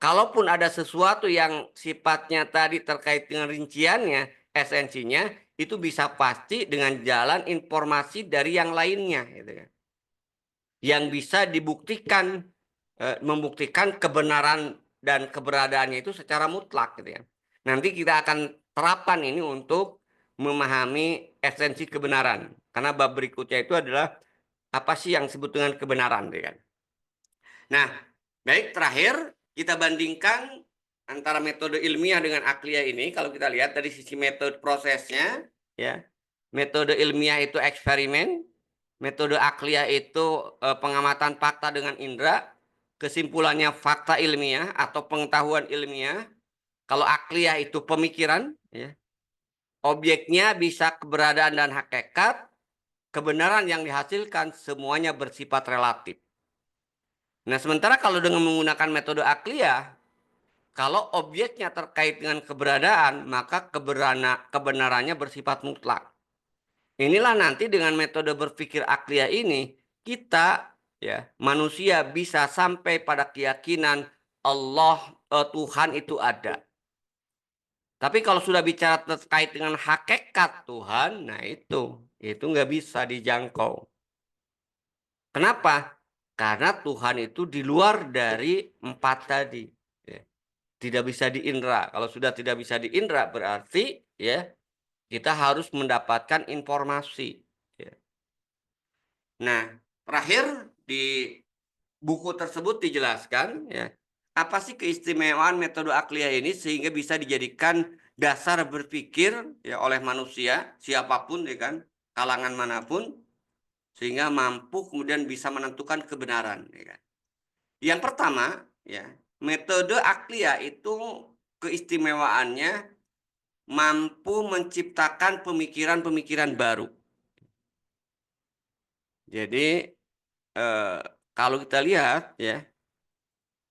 kalaupun ada sesuatu yang sifatnya tadi terkait dengan rinciannya, esensinya, itu bisa pasti dengan jalan informasi dari yang lainnya, gitu kan. Yang bisa dibuktikan, membuktikan kebenaran dan keberadaannya itu secara mutlak, gitu ya. Nanti kita akan terapkan ini untuk memahami esensi kebenaran. Karena bab berikutnya itu adalah apa sih yang disebut dengan kebenaran, gitu kan. Nah, baik, terakhir kita bandingkan antara metode ilmiah dengan akliyah ini. Kalau kita lihat dari sisi metode prosesnya, ya, metode ilmiah itu eksperimen, metode akliyah itu pengamatan fakta dengan indera, kesimpulannya fakta ilmiah atau pengetahuan ilmiah. Kalau akliyah itu pemikiran, ya, objeknya bisa keberadaan dan hakikat, kebenaran yang dihasilkan semuanya bersifat relatif. Nah, sementara kalau dengan menggunakan metode akliyah, kalau objeknya terkait dengan keberadaan, maka kebenarannya bersifat mutlak. Inilah nanti dengan metode berpikir akliyah ini, kita, ya, manusia bisa sampai pada keyakinan Allah, Tuhan itu ada. Tapi kalau sudah bicara terkait dengan hakikat Tuhan, nah itu nggak bisa dijangkau. Kenapa? Karena Tuhan itu di luar dari empat tadi, ya. Tidak bisa diindra. Kalau sudah tidak bisa diindra berarti, ya, kita harus mendapatkan informasi, ya. Nah, terakhir di buku tersebut dijelaskan, ya, apa sih keistimewaan metode akliyah ini sehingga bisa dijadikan dasar berpikir, ya, oleh manusia siapapun, ya kan, kalangan manapun, sehingga mampu kemudian bisa menentukan kebenaran, ya kan. Yang pertama, ya, metode akliyah itu keistimewaannya mampu menciptakan pemikiran-pemikiran baru. Jadi kalau kita lihat, ya,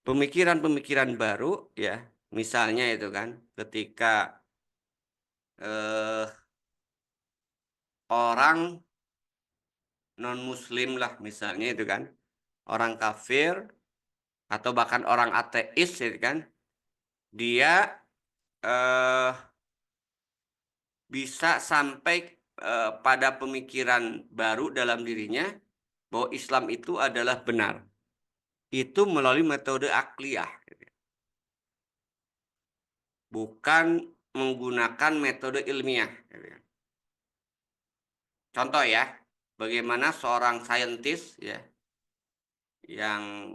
pemikiran-pemikiran baru, ya, misalnya itu kan ketika eh, orang non muslim lah misalnya itu kan, orang kafir atau bahkan orang ateis itu kan, dia eh, bisa sampai pada pemikiran baru dalam dirinya bahwa Islam itu adalah benar. Itu melalui metode akliyah, bukan menggunakan metode ilmiah. Contoh, ya, bagaimana seorang saintis, ya, yang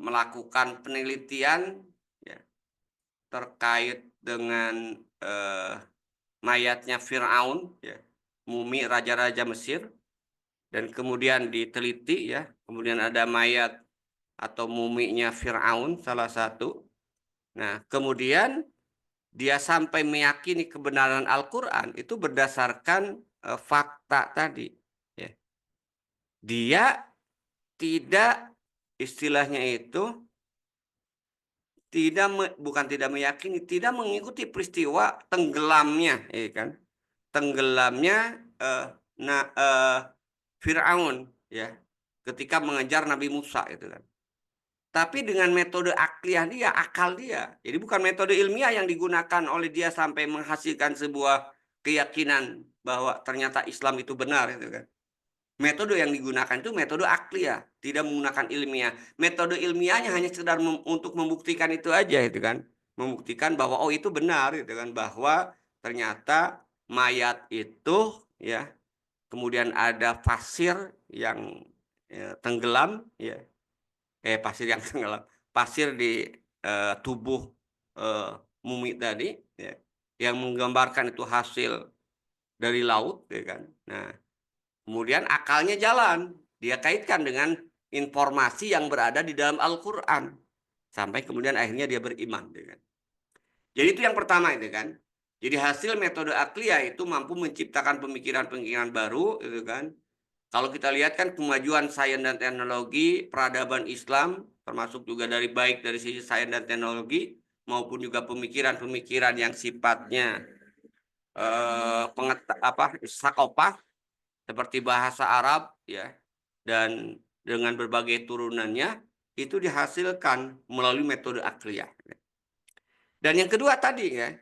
melakukan penelitian, ya, terkait dengan mayatnya Firaun, ya, mumi raja-raja Mesir, dan kemudian diteliti, ya, kemudian ada mayat atau muminya Firaun salah satu. Nah, kemudian dia sampai meyakini kebenaran Al-Quran itu berdasarkan fakta tadi, ya. Dia tidak, istilahnya itu bukan tidak meyakini, tidak mengikuti peristiwa tenggelamnya, ya kan, tenggelamnya Firaun, ya, ketika mengejar Nabi Musa itu kan. Tapi dengan metode akliyah dia, akal dia. Jadi bukan metode ilmiah yang digunakan oleh dia sampai menghasilkan sebuah keyakinan bahwa ternyata Islam itu benar itu kan. Metode yang digunakan itu metode akliyah, tidak menggunakan ilmiah. Metode ilmiahnya hanya sekedar untuk membuktikan itu aja itu kan. Membuktikan bahwa oh itu benar itu kan, bahwa ternyata mayat itu, ya, kemudian ada pasir yang tenggelam, ya. Pasir yang tenggelam, pasir di tubuh mumi tadi, ya, yang menggambarkan itu hasil dari laut, ya kan. Nah, kemudian akalnya jalan, dia kaitkan dengan informasi yang berada di dalam Al-Quran, sampai kemudian akhirnya dia beriman, ya kan. Jadi itu yang pertama itu kan. Jadi hasil metode akliyah itu mampu menciptakan pemikiran-pemikiran baru, itu kan. Kalau kita lihat kan kemajuan sains dan teknologi, peradaban Islam, termasuk juga baik dari sisi sains dan teknologi, maupun juga pemikiran-pemikiran yang sifatnya sakopah, seperti bahasa Arab, ya, dan dengan berbagai turunannya, itu dihasilkan melalui metode akliyah. Dan yang kedua tadi ya,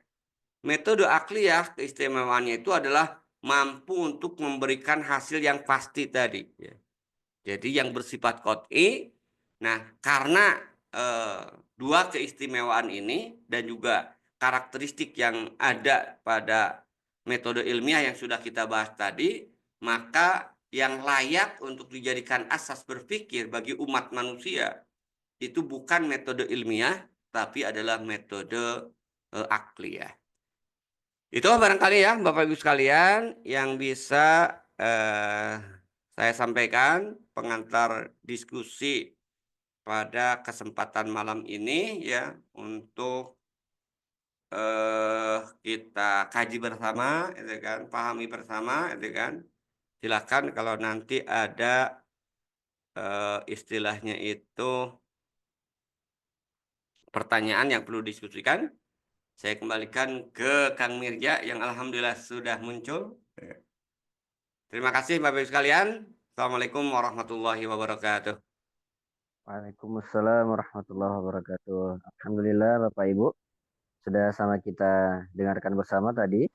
metode akliyah keistimewaannya itu adalah mampu untuk memberikan hasil yang pasti tadi. Ya. Jadi yang bersifat qot'i. Nah, karena dua keistimewaan ini dan juga karakteristik yang ada pada metode ilmiah yang sudah kita bahas tadi, maka yang layak untuk dijadikan asas berpikir bagi umat manusia itu bukan metode ilmiah, tapi adalah metode akliyah. Itu barangkali ya Bapak Ibu sekalian yang bisa saya sampaikan pengantar diskusi pada kesempatan malam ini ya untuk kita kaji bersama, itu kan, pahami bersama, itu kan. Silakan kalau nanti ada istilahnya itu pertanyaan yang perlu diskusikan, saya kembalikan ke Kang Mirja yang alhamdulillah sudah muncul. Terima kasih Bapak Ibu sekalian. Assalamualaikum warahmatullahi wabarakatuh. Waalaikumsalam warahmatullahi wabarakatuh. Alhamdulillah Bapak Ibu sudah sama kita dengarkan bersama tadi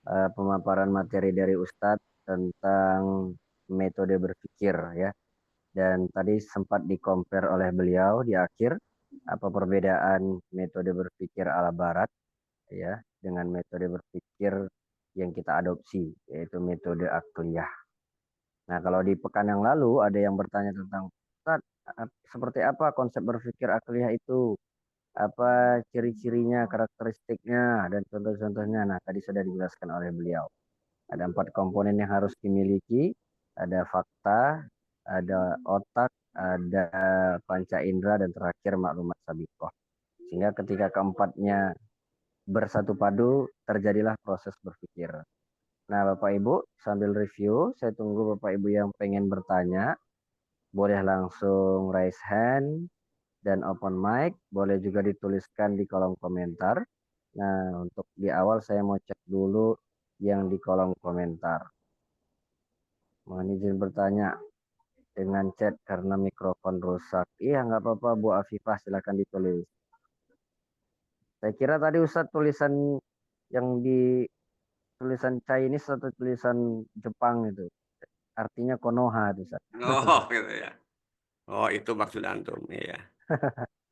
pemaparan materi dari Ustadz tentang metode berpikir ya. Dan tadi sempat di-compare oleh beliau di akhir apa perbedaan metode berpikir ala barat ya dengan metode berpikir yang kita adopsi yaitu metode akliyah. Nah, kalau di pekan yang lalu ada yang bertanya tentang Ustadz, seperti apa konsep berpikir akliyah itu? Apa ciri-cirinya, karakteristiknya, dan contoh-contohnya. Nah, tadi sudah dijelaskan oleh beliau. Ada 4 komponen yang harus dimiliki. Ada fakta, ada otak, ada panca indera, dan terakhir maklumat sabiqah. Sehingga ketika keempatnya bersatu padu, terjadilah proses berpikir. Nah, Bapak Ibu, sambil review, saya tunggu Bapak Ibu yang pengen bertanya. Boleh langsung raise hand dan open mic. Boleh juga dituliskan di kolom komentar. Nah, untuk di awal saya mau cek dulu yang di kolom komentar. Mohon izin bertanya dengan chat karena mikrofon rusak. Iya, nggak apa-apa Bu Afifah, silakan ditulis. Saya kira tadi Ustadz tulisan yang di tulisan Chinese atau tulisan Jepang itu. Artinya Konoha itu, Ustaz. Oh, gitu ya. Oh, itu maksud antum, iya.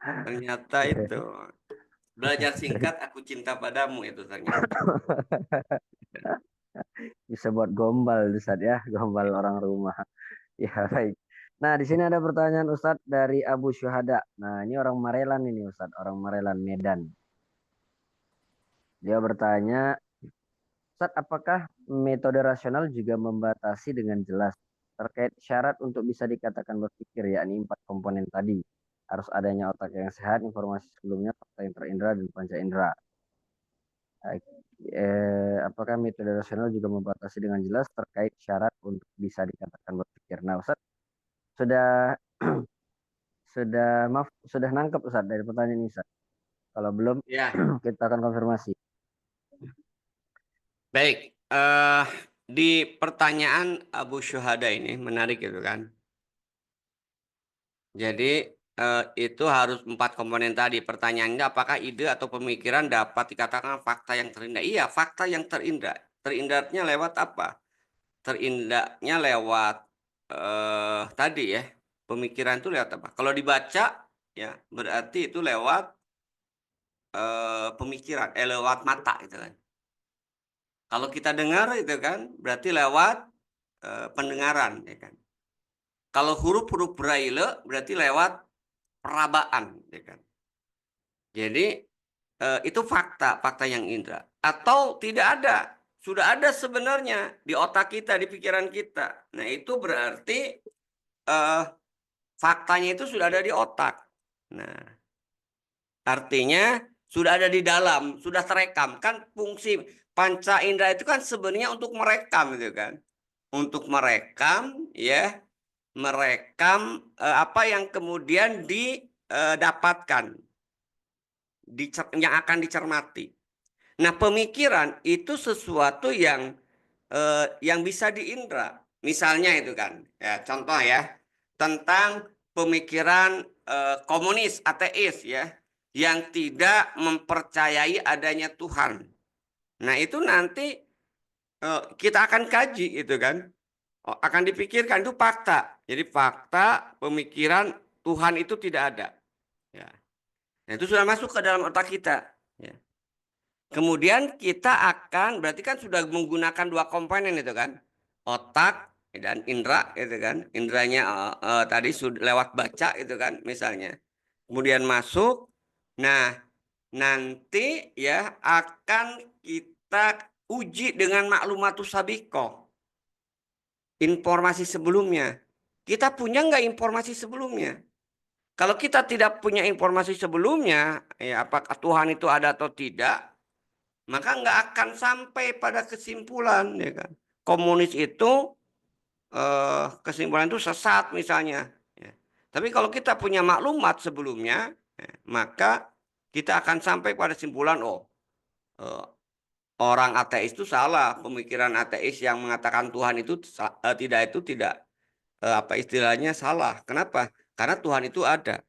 Ternyata itu belajar singkat aku cinta padamu itu ternyata. Bisa buat gombal Ustaz ya, gombal orang rumah. Ya, baik. Nah, di sini ada pertanyaan Ustadz dari Abu Syuhada. Nah, ini orang Marelan ini Ustadz, orang Marelan Medan. Dia bertanya, Ustadz, apakah metode rasional juga membatasi dengan jelas terkait syarat untuk bisa dikatakan berpikir, yakni 4 komponen tadi. Harus adanya otak yang sehat, informasi sebelumnya, fakta yang terindra, dan panca indera. Apakah metode rasional juga membatasi dengan jelas terkait syarat untuk bisa dikatakan berpikir? Nah, Ustadz, sudah sudah nangkep Ustadz dari pertanyaan ini Ustadz. Kalau belum Ya, kita akan konfirmasi. baik. Di pertanyaan Abu Syuhada ini menarik gitu kan. Jadi itu harus 4 komponen tadi. Pertanyaannya apakah ide atau pemikiran dapat dikatakan fakta yang terindah? Iya, fakta yang terindah. Terindahnya lewat apa? Terindahnya lewat tadi ya. Pemikiran itu lewat apa? Kalau dibaca ya berarti itu lewat pemikiran, lewat mata gitu kan. Kalau kita dengar itu kan berarti lewat pendengaran ya kan. Kalau huruf-huruf braille berarti lewat perabaan ya kan. Jadi itu fakta yang indra. Atau tidak ada, sudah ada sebenarnya di otak kita, di pikiran kita. Nah itu berarti faktanya itu sudah ada di otak. Nah artinya sudah ada di dalam, sudah terekam. Kan fungsi panca indera itu kan sebenarnya untuk merekam gitu kan. Untuk merekam ya, merekam apa yang kemudian didapatkan, yang akan dicermati. Nah, pemikiran itu sesuatu yang bisa diindra. Misalnya itu kan, ya contoh ya, tentang pemikiran komunis, ateis ya, yang tidak mempercayai adanya Tuhan. Nah, itu nanti kita akan kaji itu kan. Akan dipikirkan itu fakta. Jadi fakta pemikiran Tuhan itu tidak ada. Ya. Nah, itu sudah masuk ke dalam otak kita. Ya. Kemudian kita akan, berarti kan sudah menggunakan dua komponen itu kan. Otak dan indera itu kan. Inderanya tadi sudah lewat baca itu kan misalnya. Kemudian masuk. Nah, nanti ya akan kita uji dengan maklumatus sabiqah. Informasi sebelumnya. Kita punya nggak informasi sebelumnya? Kalau kita tidak punya informasi sebelumnya, ya apakah Tuhan itu ada atau tidak, maka nggak akan sampai pada kesimpulan, ya kan? Komunis itu kesimpulan itu sesat misalnya. Ya. Tapi kalau kita punya maklumat sebelumnya, ya, maka kita akan sampai pada kesimpulan, orang ateis itu salah. Pemikiran ateis yang mengatakan Tuhan itu tidak apa istilahnya salah. Kenapa? Karena Tuhan itu ada.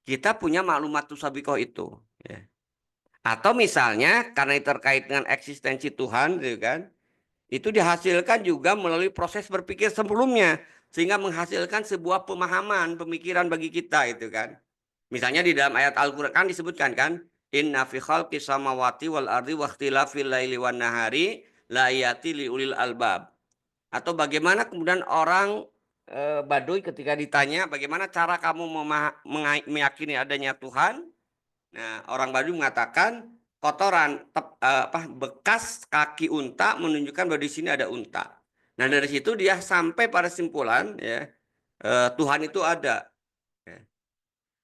Kita punya maklumat sabiqah itu. Ya. Atau misalnya karena itu terkait dengan eksistensi Tuhan, gitu kan? Itu dihasilkan juga melalui proses berpikir sebelumnya, sehingga menghasilkan sebuah pemahaman, pemikiran bagi kita, itu kan? Misalnya di dalam ayat Al-Quran disebutkan kan, Inna fi khalqis samawati wal ardi wa ikhtilafil laili wan nahari la ayati liulil albab. Atau bagaimana kemudian orang Baduy ketika ditanya bagaimana cara kamu meyakini adanya Tuhan? Nah, orang Baduy mengatakan kotoran bekas kaki unta menunjukkan bahwa di sini ada unta. Nah, dari situ dia sampai pada simpulan ya Tuhan itu ada.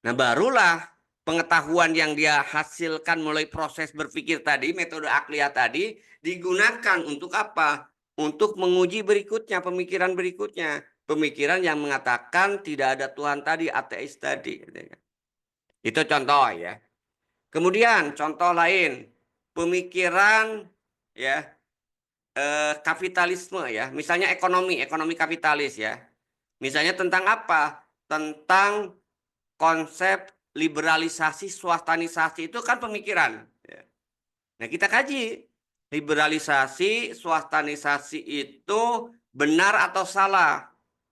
Nah, barulah pengetahuan yang dia hasilkan mulai proses berpikir tadi, metode akliyah tadi digunakan untuk apa? Untuk menguji berikutnya, pemikiran berikutnya. Pemikiran yang mengatakan tidak ada Tuhan tadi, ateis tadi. Itu contoh ya. Kemudian contoh lain, pemikiran ya kapitalisme ya. Misalnya ekonomi kapitalis ya. Misalnya tentang apa? Tentang konsep liberalisasi, swastanisasi itu kan pemikiran. Nah, kita kaji liberalisasi, swastanisasi itu benar atau salah.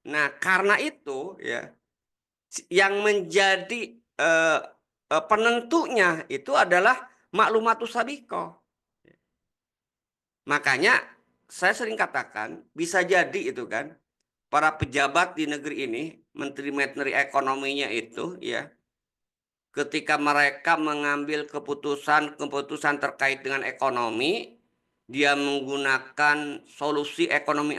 Nah, karena itu ya yang menjadi penentunya itu adalah maklumatus sabiqah. Makanya saya sering katakan bisa jadi itu kan para pejabat di negeri ini, menteri-menteri ekonominya itu ya, ketika mereka mengambil keputusan terkait dengan ekonomi, dia menggunakan solusi ekonomi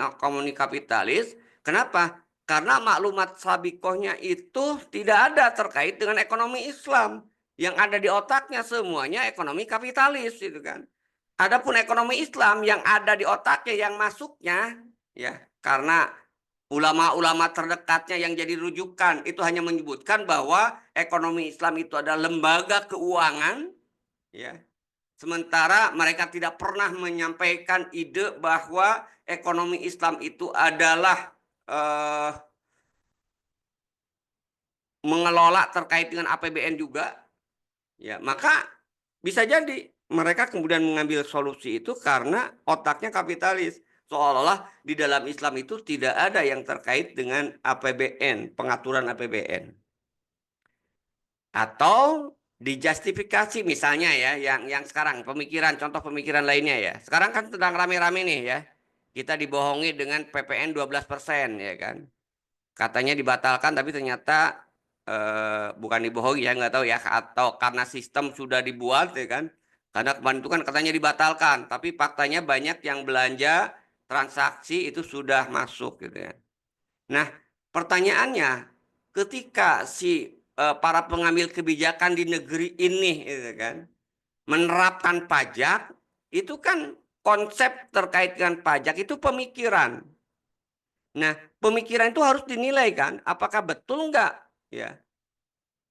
kapitalis. Kenapa? Karena maklumat sabiqahnya itu tidak ada terkait dengan ekonomi Islam. Yang ada di otaknya semuanya ekonomi kapitalis itu kan. Adapun ekonomi Islam yang ada di otaknya yang masuknya ya karena ulama-ulama terdekatnya yang jadi rujukan itu hanya menyebutkan bahwa ekonomi Islam itu adalah lembaga keuangan ya. Sementara mereka tidak pernah menyampaikan ide bahwa ekonomi Islam itu adalah mengelola terkait dengan APBN juga. Ya, maka bisa jadi mereka kemudian mengambil solusi itu karena otaknya kapitalis. Seolah-olah di dalam Islam itu tidak ada yang terkait dengan APBN, pengaturan APBN. Atau dijustifikasi misalnya ya, yang sekarang contoh pemikiran lainnya ya. Sekarang kan sedang rame-rame nih ya. Kita dibohongi dengan PPN 12% ya kan. Katanya dibatalkan tapi ternyata bukan dibohongi ya nggak tahu ya, atau karena sistem sudah dibuat ya kan. Karena kemarin itu kan katanya dibatalkan, tapi faktanya banyak yang belanja transaksi itu sudah masuk gitu ya. Nah, pertanyaannya ketika para pengambil kebijakan di negeri ini gitu kan menerapkan pajak, itu kan konsep terkait dengan pajak itu pemikiran. Nah, pemikiran itu harus dinilai kan, apakah betul enggak ya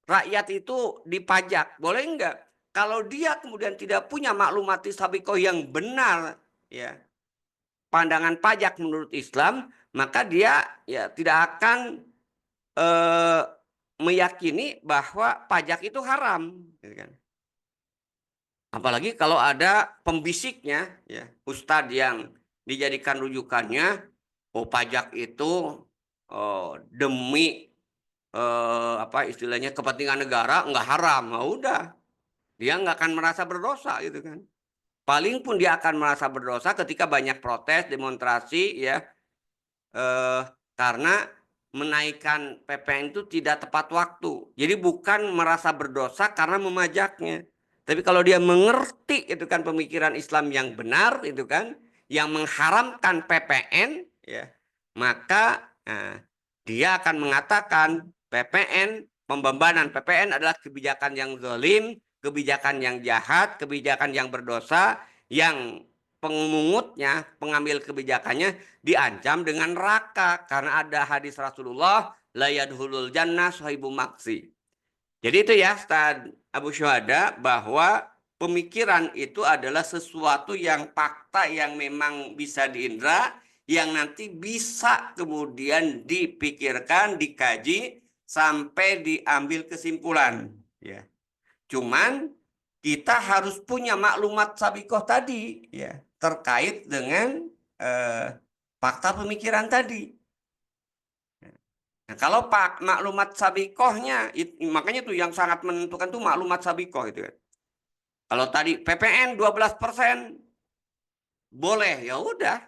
rakyat itu dipajak, boleh enggak? Kalau dia kemudian tidak punya maklumat sabiqah yang benar ya pandangan pajak menurut Islam, maka dia ya tidak akan meyakini bahwa pajak itu haram, gitu kan. Apalagi kalau ada pembisiknya, ya, ustadz yang dijadikan rujukannya, oh pajak itu demi apa istilahnya kepentingan negara nggak haram, nah, udah dia nggak akan merasa berdosa gitu kan. Paling pun dia akan merasa berdosa ketika banyak protes, demonstrasi, ya, karena menaikkan PPN itu tidak tepat waktu. Jadi bukan merasa berdosa karena memajaknya. Tapi kalau dia mengerti itu kan pemikiran Islam yang benar itu kan, yang mengharamkan PPN, ya, maka dia akan mengatakan PPN, pembebanan PPN adalah kebijakan yang zalim, kebijakan yang jahat, kebijakan yang berdosa, yang pengumutnya, pengambil kebijakannya diancam dengan neraka karena ada hadis Rasulullah la yadkhulul jannah sahibu maksi. Jadi itu ya Ustaz Abu Syuhada, bahwa pemikiran itu adalah sesuatu yang fakta yang memang bisa diindra, yang nanti bisa kemudian dipikirkan, dikaji sampai diambil kesimpulan, ya. Cuman kita harus punya maklumat sabikoh tadi, ya, terkait dengan fakta pemikiran tadi. Nah, kalau maklumat sabikohnya, makanya tuh yang sangat menentukan tuh maklumat sabikoh itu kan. Kalau tadi PPN 12% boleh, ya udah.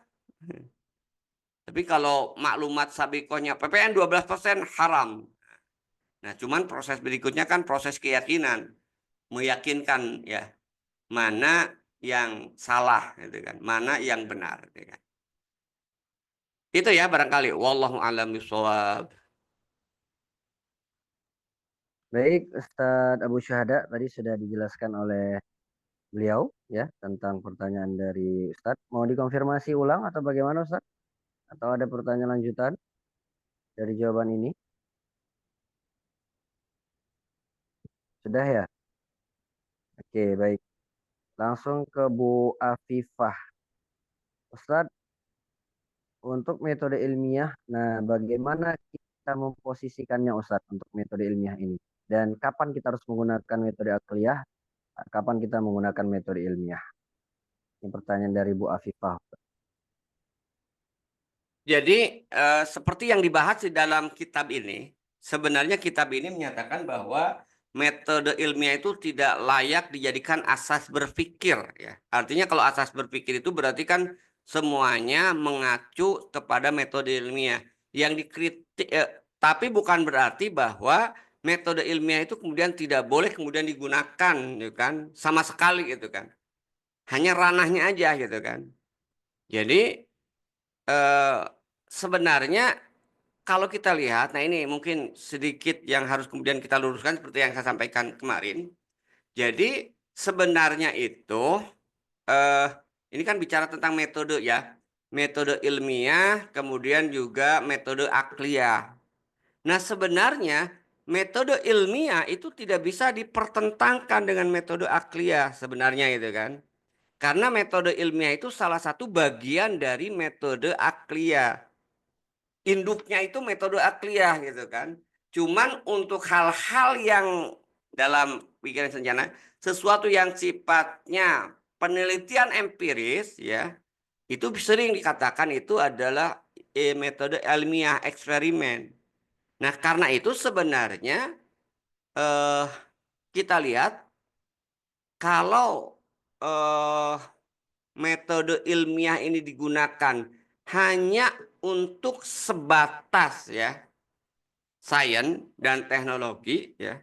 Tapi kalau maklumat sabikohnya PPN 12% haram. Nah, cuman proses berikutnya kan proses keyakinan, meyakinkan, ya, mana yang salah gitu kan, mana yang benar gitu kan. Itu ya barangkali wallahu a'lam bishawab. Baik, Ustadz Abu Syuhada tadi sudah dijelaskan oleh beliau ya tentang pertanyaan dari Ustadz. Mau dikonfirmasi ulang atau bagaimana Ustadz? Atau ada pertanyaan lanjutan dari jawaban ini? Sudah ya? Oke, baik. Langsung ke Bu Afifah. Ustadz, untuk metode ilmiah, nah bagaimana kita memposisikannya Ustadz untuk metode ilmiah ini? Dan kapan kita harus menggunakan metode akliyah? Kapan kita menggunakan metode ilmiah? Ini pertanyaan dari Bu Afifah. Jadi seperti yang dibahas di dalam kitab ini, sebenarnya kitab ini menyatakan bahwa metode ilmiah itu tidak layak dijadikan asas berpikir, ya. Artinya kalau asas berpikir itu berarti kan semuanya mengacu kepada metode ilmiah yang dikritik, tapi bukan berarti bahwa metode ilmiah itu kemudian tidak boleh kemudian digunakan, gitu kan, sama sekali gitu kan. Hanya ranahnya aja gitu kan. Jadi sebenarnya kalau kita lihat, nah ini mungkin sedikit yang harus kemudian kita luruskan seperti yang saya sampaikan kemarin. Jadi sebenarnya itu ini kan bicara tentang metode, ya, metode ilmiah, kemudian juga metode akliyah. Nah sebenarnya metode ilmiah itu tidak bisa dipertentangkan dengan metode akliyah sebenarnya itu kan. Karena metode ilmiah itu salah satu bagian dari metode akliyah. Induknya itu metode akliyah gitu kan. Cuman untuk hal-hal yang dalam pikiran sejarah, sesuatu yang sifatnya penelitian empiris, ya, itu sering dikatakan itu adalah metode ilmiah eksperimen. Nah, karena itu sebenarnya kita lihat kalau metode ilmiah ini digunakan hanya untuk sebatas, ya, sains dan teknologi, ya,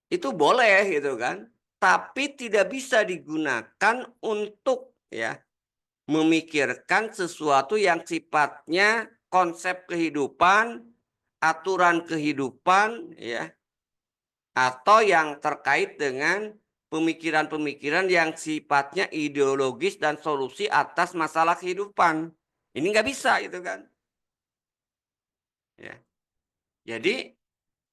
itu boleh gitu kan, tapi tidak bisa digunakan untuk, ya, memikirkan sesuatu yang sifatnya konsep kehidupan, aturan kehidupan, ya, atau yang terkait dengan pemikiran-pemikiran yang sifatnya ideologis dan solusi atas masalah kehidupan. Ini nggak bisa itu kan. Ya. Jadi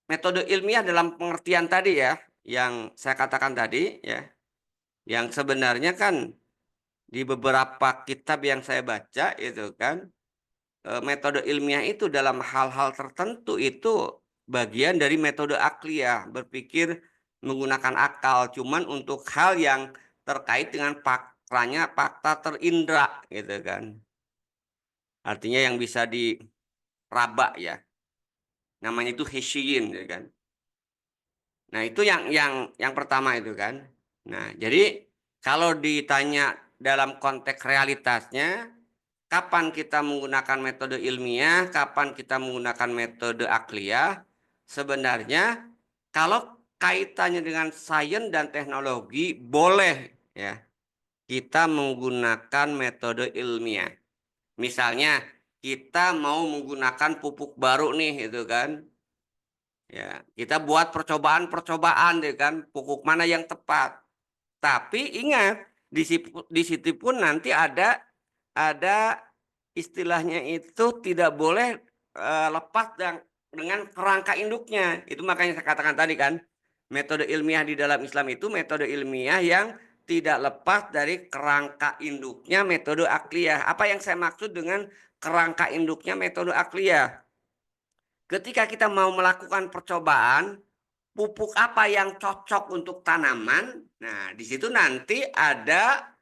metode ilmiah dalam pengertian tadi, ya, yang saya katakan tadi, ya, yang sebenarnya kan di beberapa kitab yang saya baca itu kan metode ilmiah itu dalam hal-hal tertentu itu bagian dari metode akliyah, berpikir menggunakan akal, cuman untuk hal yang terkait dengan fakta terindra gitu kan. Artinya yang bisa diraba ya. Namanya itu hisyiyin gitu kan. Nah, itu yang pertama itu kan. Nah, jadi kalau ditanya dalam konteks realitasnya, kapan kita menggunakan metode ilmiah, kapan kita menggunakan metode akliyah, sebenarnya kalau kaitannya dengan sains dan teknologi boleh ya kita menggunakan metode ilmiah. Misalnya kita mau menggunakan pupuk baru nih itu kan. Ya, kita buat percobaan-percobaan deh kan, pupuk mana yang tepat. Tapi ingat, di situ pun nanti ada istilahnya itu tidak boleh lepas dengan kerangka induknya. Itu makanya saya katakan tadi kan, metode ilmiah di dalam Islam itu metode ilmiah yang tidak lepas dari kerangka induknya metode akliyah. Apa yang saya maksud dengan kerangka induknya metode akliyah? Ketika kita mau melakukan percobaan, pupuk apa yang cocok untuk tanaman, nah di situ nanti ada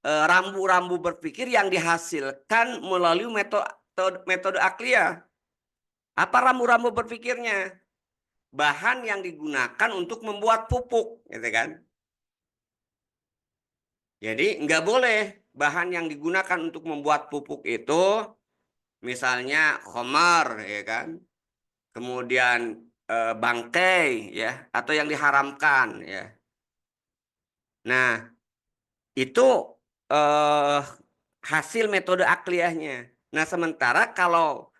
rambu-rambu berpikir yang dihasilkan melalui metode akliyah. Apa rambu-rambu berpikirnya? Bahan yang digunakan untuk membuat pupuk, gitu kan? Jadi nggak boleh bahan yang digunakan untuk membuat pupuk itu, misalnya homer, ya kan? Kemudian bangkai, ya, atau yang diharamkan, ya. Nah, itu eh, hasil metode akliyahnya. Nah, sementara kalau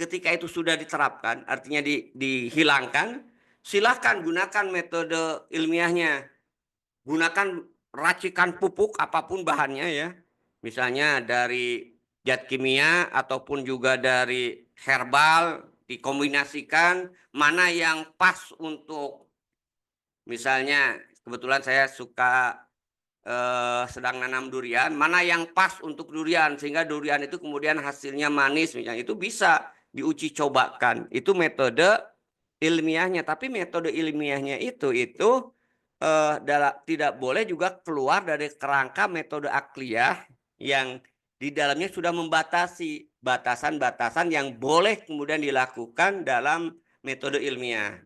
ketika itu sudah diterapkan, artinya dihilangkan, silahkan gunakan metode ilmiahnya. Gunakan racikan pupuk apapun bahannya ya. Misalnya dari zat kimia ataupun juga dari herbal dikombinasikan mana yang pas untuk misalnya kebetulan saya suka sedang nanam durian, mana yang pas untuk durian sehingga durian itu kemudian hasilnya manis misalnya itu bisa diuji cobakan. Itu metode ilmiahnya, tapi metode ilmiahnya itu tidak boleh juga keluar dari kerangka metode akliyah yang di dalamnya sudah membatasi batasan-batasan yang boleh kemudian dilakukan dalam metode ilmiah.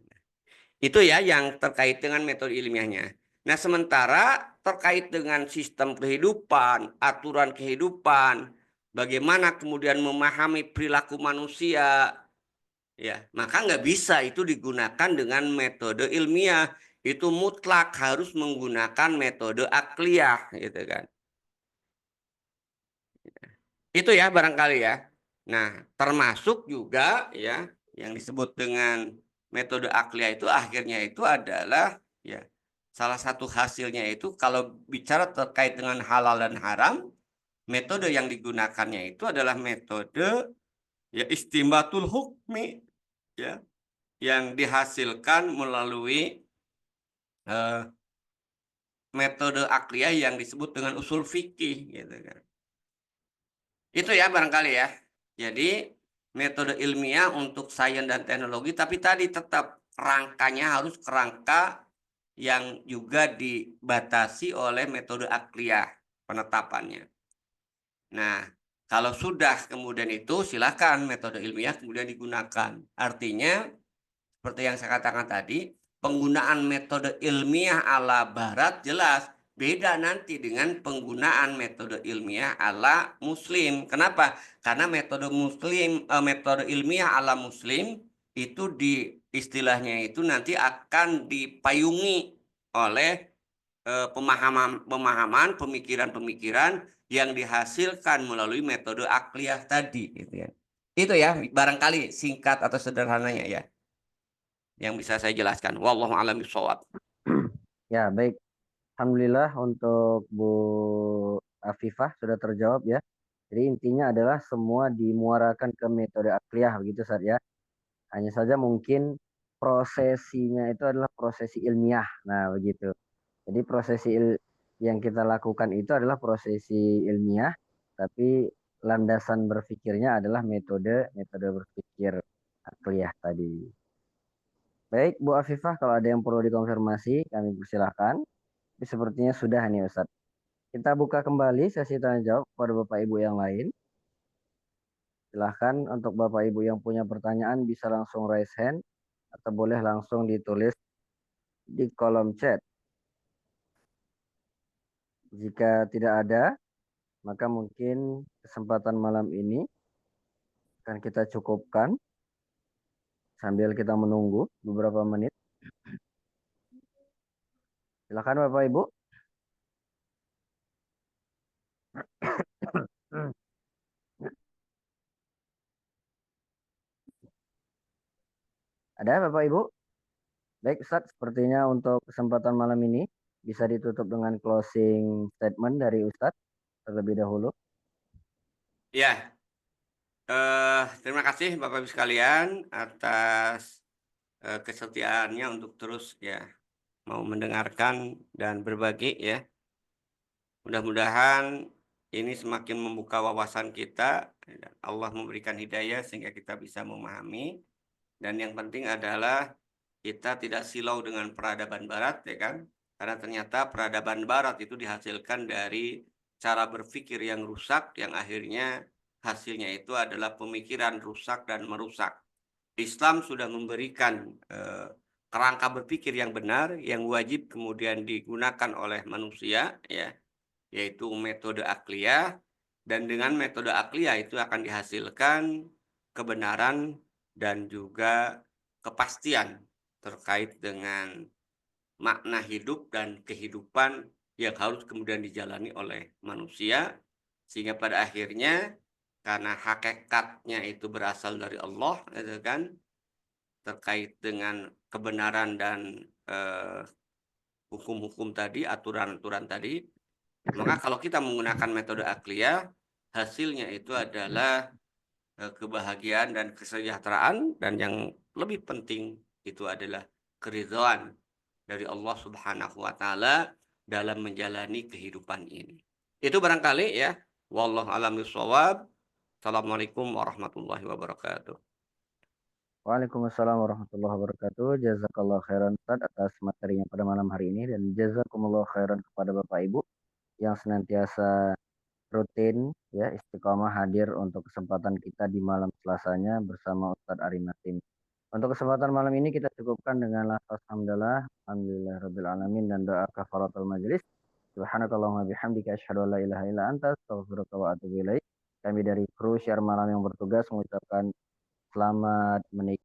Itu ya yang terkait dengan metode ilmiahnya. Nah, sementara terkait dengan sistem kehidupan, aturan kehidupan, bagaimana kemudian memahami perilaku manusia, ya, maka nggak bisa itu digunakan dengan metode ilmiah. Itu mutlak harus menggunakan metode akliyah, gitu kan. Itu ya barangkali ya. Nah, termasuk juga ya yang disebut dengan metode akliyah itu akhirnya itu adalah ya salah satu hasilnya itu kalau bicara terkait dengan halal dan haram, metode yang digunakannya itu adalah metode ya istimbatul hukmi ya yang dihasilkan melalui eh, metode akliyah yang disebut dengan usul fikih gitu kan. Itu ya barangkali ya. Jadi metode ilmiah untuk sains dan teknologi, tapi tadi tetap rangkanya harus kerangka yang juga dibatasi oleh metode akliyah penetapannya. Nah, kalau sudah kemudian itu silakan metode ilmiah kemudian digunakan. Artinya seperti yang saya katakan tadi, penggunaan metode ilmiah ala barat jelas beda nanti dengan penggunaan metode ilmiah ala muslim. Kenapa? Karena metode ilmiah ala muslim itu di istilahnya itu nanti akan dipayungi oleh pemahaman, pemikiran-pemikiran yang dihasilkan melalui metode akliyah tadi, gitu ya. Itu ya barangkali singkat atau sederhananya ya yang bisa saya jelaskan. Wallahu a'lam bishawab. Ya, baik. Alhamdulillah untuk Bu Afifah sudah terjawab ya. Jadi intinya adalah semua dimuarakan ke metode akliyah begitu Ustaz ya. Hanya saja mungkin prosesinya itu adalah prosesi ilmiah. Nah, begitu. Jadi yang kita lakukan itu adalah prosesi ilmiah, tapi landasan berpikirnya adalah metode berpikir akliyah tadi. Baik, Bu Afifah, kalau ada yang perlu dikonfirmasi, kami persilahkan. Tapi sepertinya sudah nih Ustadz. Kita buka kembali sesi tanya jawab kepada Bapak Ibu yang lain. Silahkan untuk Bapak Ibu yang punya pertanyaan bisa langsung raise hand atau boleh langsung ditulis di kolom chat. Jika tidak ada, maka mungkin kesempatan malam ini akan kita cukupkan sambil kita menunggu beberapa menit. Silakan Bapak Ibu. Ada Bapak Ibu? Baik Ustadz, sepertinya untuk kesempatan malam ini bisa ditutup dengan closing statement dari Ustadz terlebih dahulu. Ya, terima kasih Bapak Ibu sekalian atas kesetiaannya untuk terus ya mau mendengarkan dan berbagi ya. Mudah-mudahan ini semakin membuka wawasan kita, dan Allah memberikan hidayah sehingga kita bisa memahami. Dan yang penting adalah kita tidak silau dengan peradaban Barat, ya kan? Karena ternyata peradaban Barat itu dihasilkan dari cara berpikir yang rusak, yang akhirnya hasilnya itu adalah pemikiran rusak dan merusak. Islam sudah memberikan kerangka berpikir yang benar, yang wajib kemudian digunakan oleh manusia, ya, yaitu metode akliyah, dan dengan metode akliyah itu akan dihasilkan kebenaran dan juga kepastian terkait dengan makna hidup dan kehidupan yang harus kemudian dijalani oleh manusia, sehingga pada akhirnya karena hakikatnya itu berasal dari Allah, gitu kan, terkait dengan kebenaran dan hukum-hukum tadi, aturan-aturan tadi. Maka kalau kita menggunakan metode akliyah, hasilnya itu adalah kebahagiaan dan kesejahteraan, dan yang lebih penting itu adalah keridhaan dari Allah Subhanahu wa taala dalam menjalani kehidupan ini. Itu barangkali ya. Wallahu a'lam bishawab. Assalamualaikum warahmatullahi wabarakatuh. Waalaikumsalam warahmatullahi wabarakatuh. Jazakallah khairan Ustaz atas materinya pada malam hari ini dan jazakumullah khairan kepada Bapak Ibu yang senantiasa rutin ya istiqomah hadir untuk kesempatan kita di malam Selasanya bersama Ustadz Ari Matin. Untuk kesempatan malam ini kita cukupkan dengan lafaz hamdalah, alhamdulillah rabbil alamin dan doa kafaratul majelis. Subhanakallahumma bihamdika asyhadu an la ilaha illa anta astaghfiruka wa atubu ilaik. Kami dari kru Syiar Malam yang bertugas mengucapkan selamat menikmati